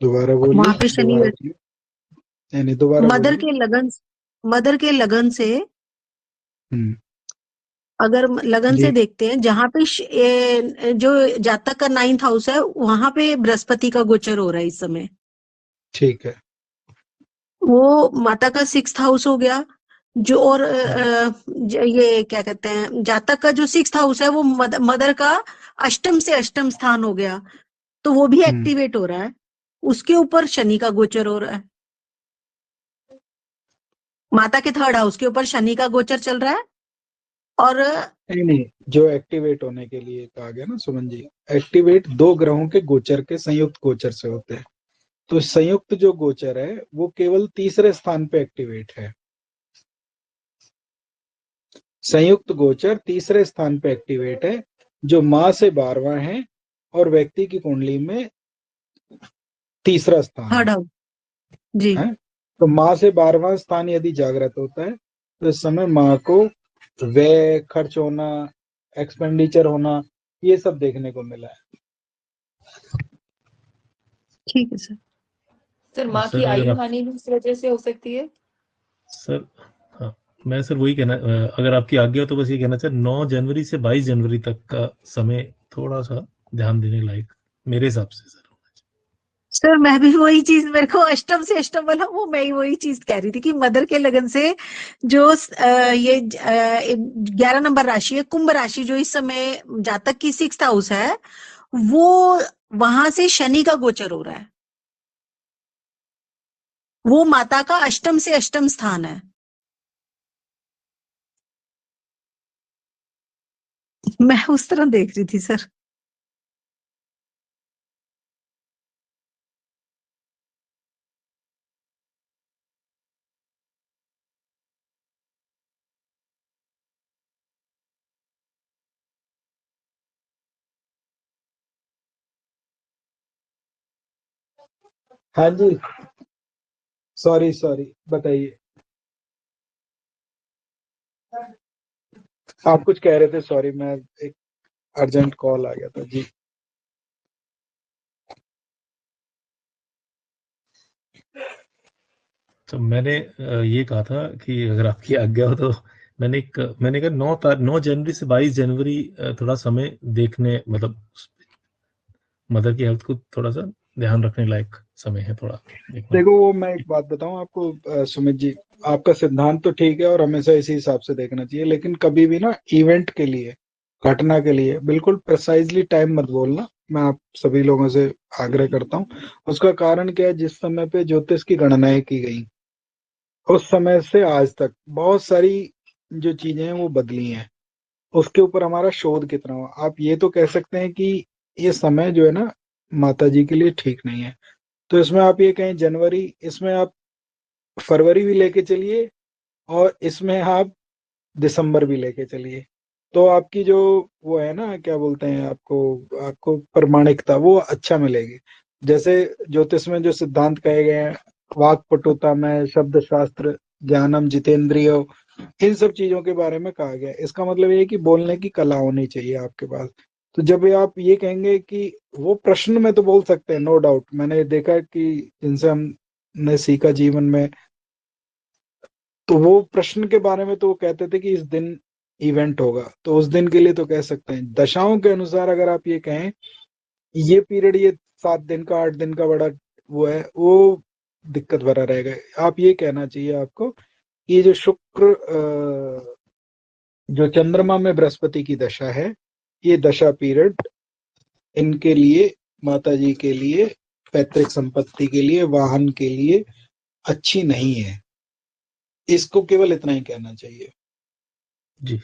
दोबारा वहां बोलिए, पे शनि दोबारा बोलिए, नहीं दोबारा मदर बोलिए। के लगन से हम्म, अगर लगन से जी देखते हैं जहां पे जो जातक का 9th हाउस है वहां पे बृहस्पति का गोचर हो रहा है इस समय। ठीक है। वो माता का 6th हाउस हो गया जो, और ये क्या कहते हैं, जातक का जो 6th हाउस है वो मदर का अष्टम से अष्टम स्थान हो गया, तो वो भी एक्टिवेट हो रहा है। उसके ऊपर शनि का गोचर हो रहा है। माता के 3rd हाउस के ऊपर शनि का गोचर चल रहा है। और नहीं, जो एक्टिवेट होने के लिए कहा गया ना सुमन जी, एक्टिवेट 2 ग्रहों के गोचर के संयुक्त गोचर से होते हैं। तो संयुक्त जो गोचर है वो केवल तीसरे स्थान पे एक्टिवेट है। संयुक्त गोचर तीसरे स्थान पे एक्टिवेट है, जो मां से 12वां है और व्यक्ति की कुंडली में तीसरा स्थान 3rd हाउस जी। है। तो मां से 12वां स्थान यदि जागृत होता है तो इस समय मां को व्यय, खर्च होना, एक्सपेंडिचर होना, ये सब देखने को मिला है। ठीक है सर। सर माँ सर की अगर आयु आप हानि भी इस वजह से हो सकती है। सर हाँ, मैं सर वही कहना, अगर आपकी आज्ञा हो तो बस ये कहना चाह, 9 जनवरी से 22 जनवरी तक का समय थोड़ा सा ध्यान देने लायक मेरे हिसाब से सर। सर मैं भी वही चीज, मेरे को अष्टम से अष्टम वाला वो मैं ही वही चीज कह रही थी कि मदर के लगन से जो ये 11 नंबर राशि है कुंभ राशि, जो इस समय जातक की 6th हाउस है, वो वहां से शनि का गोचर हो रहा है। वो माता का अष्टम से अष्टम स्थान है। मैं उस तरह देख रही थी सर। हाँ जी, सॉरी बताइए, आप कुछ कह रहे थे। सॉरी, मैं एक अर्जेंट कॉल आ गया था जी। तो मैंने ये कहा था कि अगर आपकी आज्ञा हो तो मैंने कहा 9 जनवरी से 22 जनवरी थोड़ा समय देखने, मतलब मदर की हेल्थ को थोड़ा सा ध्यान रखने लायक समय है थोड़ा देखना। देखो, वो मैं एक बात बताऊं आपको सुमित जी, आपका सिद्धांत तो ठीक है और हमेशा इसी हिसाब से देखना चाहिए, लेकिन कभी भी ना इवेंट के लिए, घटना के लिए बिल्कुल प्रिसाइजली टाइम मत बोलना। मैं आप सभी लोगों से आग्रह करता हूं। उसका कारण क्या है, जिस समय पे ज्योतिष की गणनाएं की गई उस समय से आज तक बहुत सारी जो चीजें हैं वो बदली हैं, उसके ऊपर हमारा शोध कितना हुआ। आप ये तो कह सकते हैं कि ये समय जो है ना माता जी के लिए ठीक नहीं है, तो इसमें आप ये कहें जनवरी, इसमें आप फरवरी भी लेके चलिए और इसमें आप दिसंबर भी लेके चलिए, तो आपकी जो वो है ना क्या बोलते हैं, आपको आपको प्रमाणिकता वो अच्छा मिलेगी। जैसे ज्योतिष में जो सिद्धांत कहे गए हैं, वाक् पटुता में, शब्द शास्त्र, ज्ञानम जितेंद्रिय, इन सब चीजों के बारे में कहा गया है। इसका मतलब ये है कि बोलने की कला होनी चाहिए आपके पास। तो जब ये आप ये कहेंगे कि वो प्रश्न में तो बोल सकते हैं, नो डाउट, मैंने देखा कि जिनसे हमने सीखा जीवन में, तो वो प्रश्न के बारे में तो वो कहते थे कि इस दिन इवेंट होगा, तो उस दिन के लिए तो कह सकते हैं। दशाओं के अनुसार अगर आप ये कहें ये पीरियड, ये 7 दिन का 8 दिन का बड़ा वो है, वो दिक्कत भरा रहेगा। आप ये कहना चाहिए आपको, ये जो शुक्र जो चंद्रमा में बृहस्पति की दशा है, ये दशा पीरियड इनके लिए, माता जी के लिए, पैतृक संपत्ति के लिए, वाहन के लिए अच्छी नहीं है। इसको केवल इतना ही कहना चाहिए। जी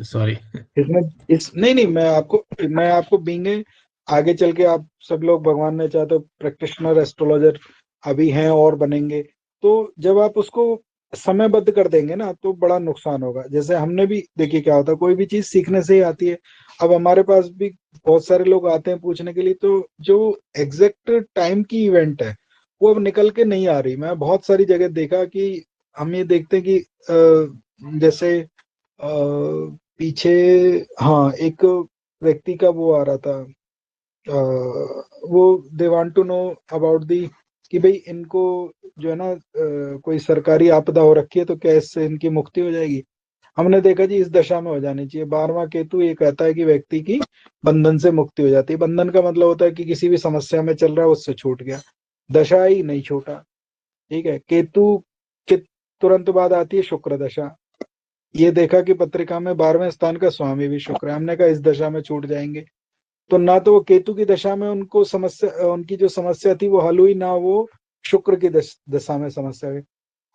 सॉरी। इसमें इस नहीं मैं आपको बींगे आगे चल के, आप सब लोग भगवान ने चाहे तो प्रैक्टिशनर एस्ट्रोलॉजर अभी हैं और बनेंगे, तो जब आप उसको समयबद्ध कर देंगे ना तो बड़ा नुकसान होगा। जैसे हमने भी देखिए क्या होता है, कोई भी चीज सीखने से ही आती है। अब हमारे पास भी बहुत सारे लोग आते हैं पूछने के लिए, तो जो एग्जैक्ट टाइम की इवेंट है वो अब निकल के नहीं आ रही। मैं बहुत सारी जगह देखा कि हम ये देखते हैं कि जैसे पीछे, हाँ, एक व्यक्ति का वो आ रहा था, वो they want to know about the कि भाई इनको जो है ना कोई सरकारी आपदा हो रखी है तो क्या इससे इनकी मुक्ति हो जाएगी। हमने देखा जी इस दशा में हो जानी चाहिए। 12वां केतु ये कहता है कि व्यक्ति की बंधन से मुक्ति हो जाती है। बंधन का मतलब होता है कि किसी भी समस्या में चल रहा है उससे छूट गया, दशा ही नहीं छूटा। ठीक है, केतु के तुरंत बाद आती है शुक्र दशा। ये देखा कि पत्रिका में 12वें स्थान का स्वामी भी शुक्र है। हमने कहा इस दशा में छूट जाएंगे, तो ना तो वो केतु की दशा में उनको समस्या, उनकी जो समस्या थी वो हल हुई, ना वो शुक्र की दशा में समस्या हुई।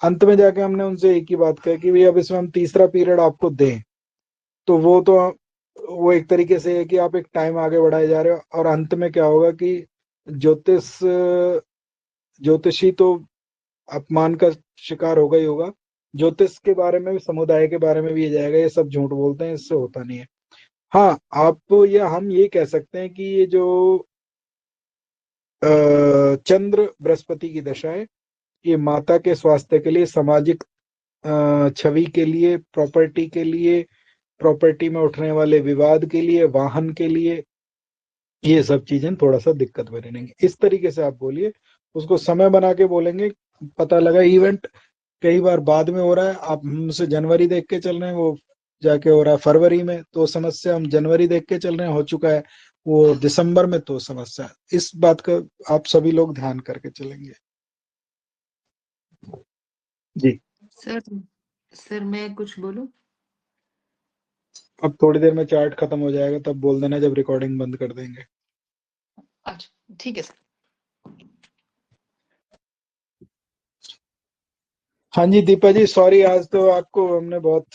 अंत में जाके हमने उनसे एक ही बात कही कि भाई अब इसमें हम तीसरा पीरियड आपको दें, तो वो एक तरीके से है कि आप एक टाइम आगे बढ़ाए जा रहे हो, और अंत में क्या होगा कि ज्योतिषी तो अपमान का शिकार होगा ही होगा। ज्योतिष के बारे में भी, समुदाय के बारे में भी ये जाएगा ये सब झूठ बोलते हैं, इससे होता नहीं है। हाँ, आप या हम ये कह सकते हैं कि ये जो चंद्र बृहस्पति की दशा है, ये माता के स्वास्थ्य के लिए, सामाजिक छवि के लिए, प्रॉपर्टी के लिए, प्रॉपर्टी में उठने वाले विवाद के लिए, वाहन के लिए, ये सब चीजें थोड़ा सा दिक्कत भरी रहेंगी। इस तरीके से आप बोलिए, उसको समय बना के बोलेंगे। पता लगा इवेंट कई बार बाद में हो रहा है, आप हमसे जनवरी देख के चल रहे हैं, वो जाके हो रहा है फरवरी में, तो समस्या हम जनवरी देख के चल रहे हैं हो चुका है वो दिसंबर में, तो समस्या। इस बात का आप सभी लोग ध्यान करके चलेंगे। जी सर मैं कुछ बोलूं? अब थोड़ी देर में चार्ट खत्म हो जाएगा, तब बोल देना जब रिकॉर्डिंग बंद कर देंगे। अच्छा ठीक है सर। हाँ जी दीपा जी, सॉरी आज तो आपको हमने बहुत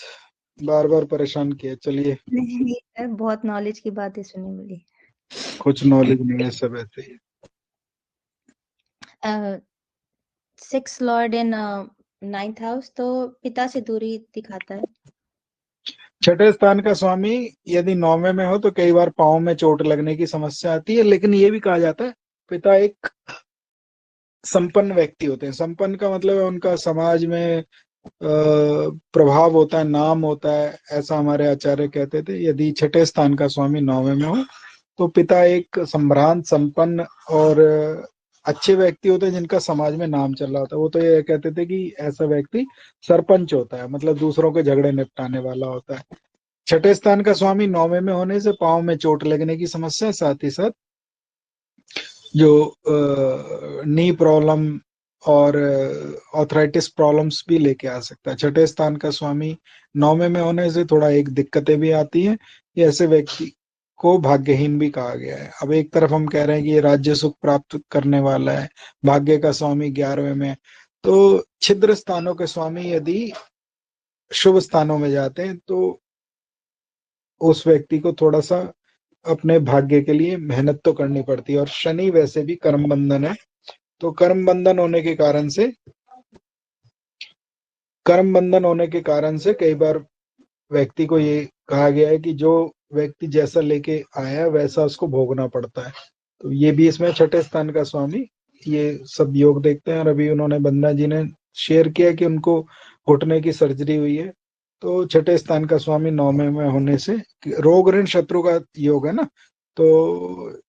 बार बार परेशान किया। चलिए, नहीं, बहुत नॉलेज की बातें सुनने मिली। कुछ नॉलेज नहीं है, सब ऐसे ही। 6 लॉर्ड इन 9th हाउस, तो पिता से दूरी दिखाता है। छठे स्थान का स्वामी यदि 9वें में हो तो कई बार पाँव में चोट लगने की समस्या आती है, लेकिन ये भी कहा जाता है पिता एक संपन्न व्यक्ति होते हैं। संपन्न का मतलब है उनका समाज में प्रभाव होता है, नाम होता है, ऐसा हमारे आचार्य कहते थे। यदि छठे स्थान का स्वामी 9वें में हो तो पिता एक संभ्रांत, संपन्न और अच्छे व्यक्ति होते हैं जिनका समाज में नाम चल रहा होता है। वो तो ये कहते थे कि ऐसा व्यक्ति सरपंच होता है, मतलब दूसरों के झगड़े निपटाने वाला होता है। छठे स्थान का स्वामी 9वें में होने से पाँव में चोट लगने की समस्या, साथ ही साथ जो नी प्रॉब्लम और ऑर्थराइटिस प्रॉब्लम्स भी लेके आ सकता है। छठे स्थान का स्वामी 9वें में होने से थोड़ा एक दिक्कतें भी आती हैं। ये ऐसे व्यक्ति को भाग्यहीन भी कहा गया है। अब एक तरफ हम कह रहे हैं कि ये राज्य सुख प्राप्त करने वाला है, भाग्य का स्वामी 11वें में, तो छिद्र स्थानों के स्वामी यदि शुभ स्थानों में जाते हैं तो उस व्यक्ति को थोड़ा सा अपने भाग्य के लिए मेहनत तो करनी पड़ती है। और शनि वैसे भी कर्म बंधन है, तो कर्म बंधन होने के कारण से कई बार व्यक्ति को ये कहा गया है कि जो व्यक्ति जैसा लेके आया है वैसा उसको भोगना पड़ता है। तो ये भी इसमें छठे स्थान का स्वामी ये सब योग देखते हैं। और अभी उन्होंने बंदना जी ने शेयर किया कि उनको घुटने की सर्जरी हुई है, तो छठे स्थान का स्वामी 9वें में होने से रोग ऋण शत्रु का योग है ना, तो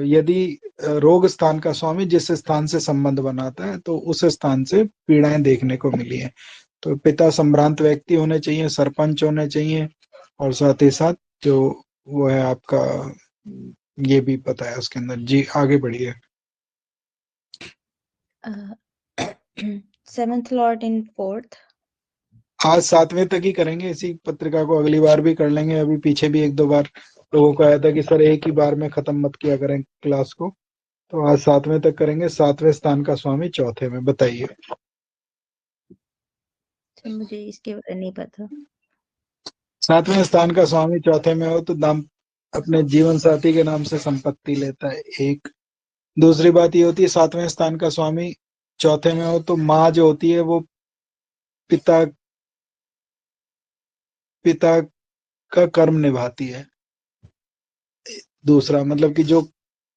यदि रोग स्थान का स्वामी जिस स्थान से संबंध बनाता है तो उस स्थान से पीड़ाएं देखने को मिली है। तो पिता संभ्रांत व्यक्ति होने चाहिए, सरपंच होने चाहिए, और साथ ही साथ जो वो है आपका ये भी पता है उसके अंदर। जी आगे बढ़िए। Seventh Lord in fourth. आज 7वें तक ही करेंगे इसी पत्रिका को, अगली बार भी कर लेंगे। अभी पीछे भी 1-2 बार लोगों को आया था कि सर एक ही बार में खत्म मत किया करें क्लास को, तो आज 7वें तक करेंगे। 7वें स्थान का स्वामी चौथे में, बताइए। मुझे इसके बारे में नहीं पता। 7वें स्थान का स्वामी चौथे में हो तो दाम अपने जीवन साथी के नाम से संपत्ति लेता है, एक। दूसरी बात ये होती है 7वें स्थान का स्वामी चौथे में हो तो माँ जो होती है वो पिता का कर्म निभाती है। दूसरा मतलब कि जो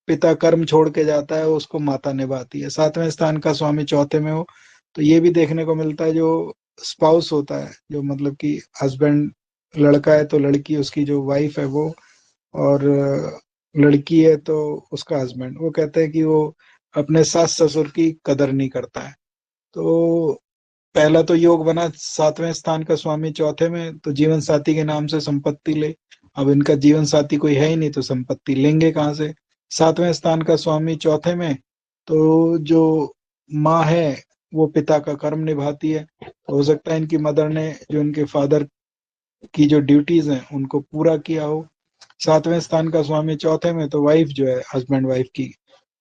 पिता कर्म छोड़ के जाता है उसको माता निभाती है। 7वें स्थान का स्वामी चौथे में हो तो ये भी देखने को मिलता है, जो स्पाउस होता है, जो मतलब कि हस्बैंड लड़का है तो लड़की उसकी जो वाइफ है वो, और लड़की है तो उसका हस्बैंड, वो कहते हैं कि वो अपने सास ससुर की कदर नहीं करता है। तो पहला तो योग बना 7वें स्थान का स्वामी चौथे में, तो जीवन साथी के नाम से संपत्ति ले। अब इनका जीवन साथी कोई है ही नहीं तो संपत्ति लेंगे कहाँ से। 7वें स्थान का स्वामी चौथे में, तो जो माँ है वो पिता का कर्म निभाती है। तो हो सकता है इनकी मदर ने जो इनके फादर की जो ड्यूटीज हैं उनको पूरा किया हो। 7वें स्थान का स्वामी चौथे में, तो वाइफ जो है हस्बैंड वाइफ की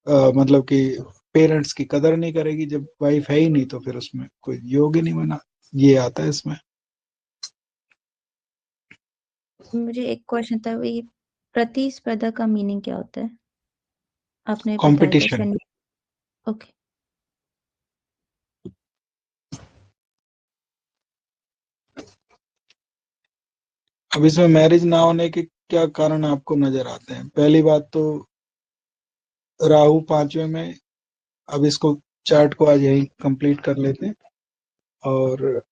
मतलब कि पेरेंट्स की कदर नहीं करेगी। जब वाइफ है ही नहीं तो फिर उसमें कोई योग ही नहीं बना, ये आता है इसमें। मुझे एक क्वेश्चन था, ये प्रतिस्पर्धा का मीनिंग क्या होता है? आपने बताया था कंपटीशन। शनि। ओके। अब इसमें मैरिज ना होने के क्या कारण आपको नजर आते हैं? पहली बात तो राहु 5वें में। अब इसको चार्ट को आज यही कंप्लीट कर लेते हैं। और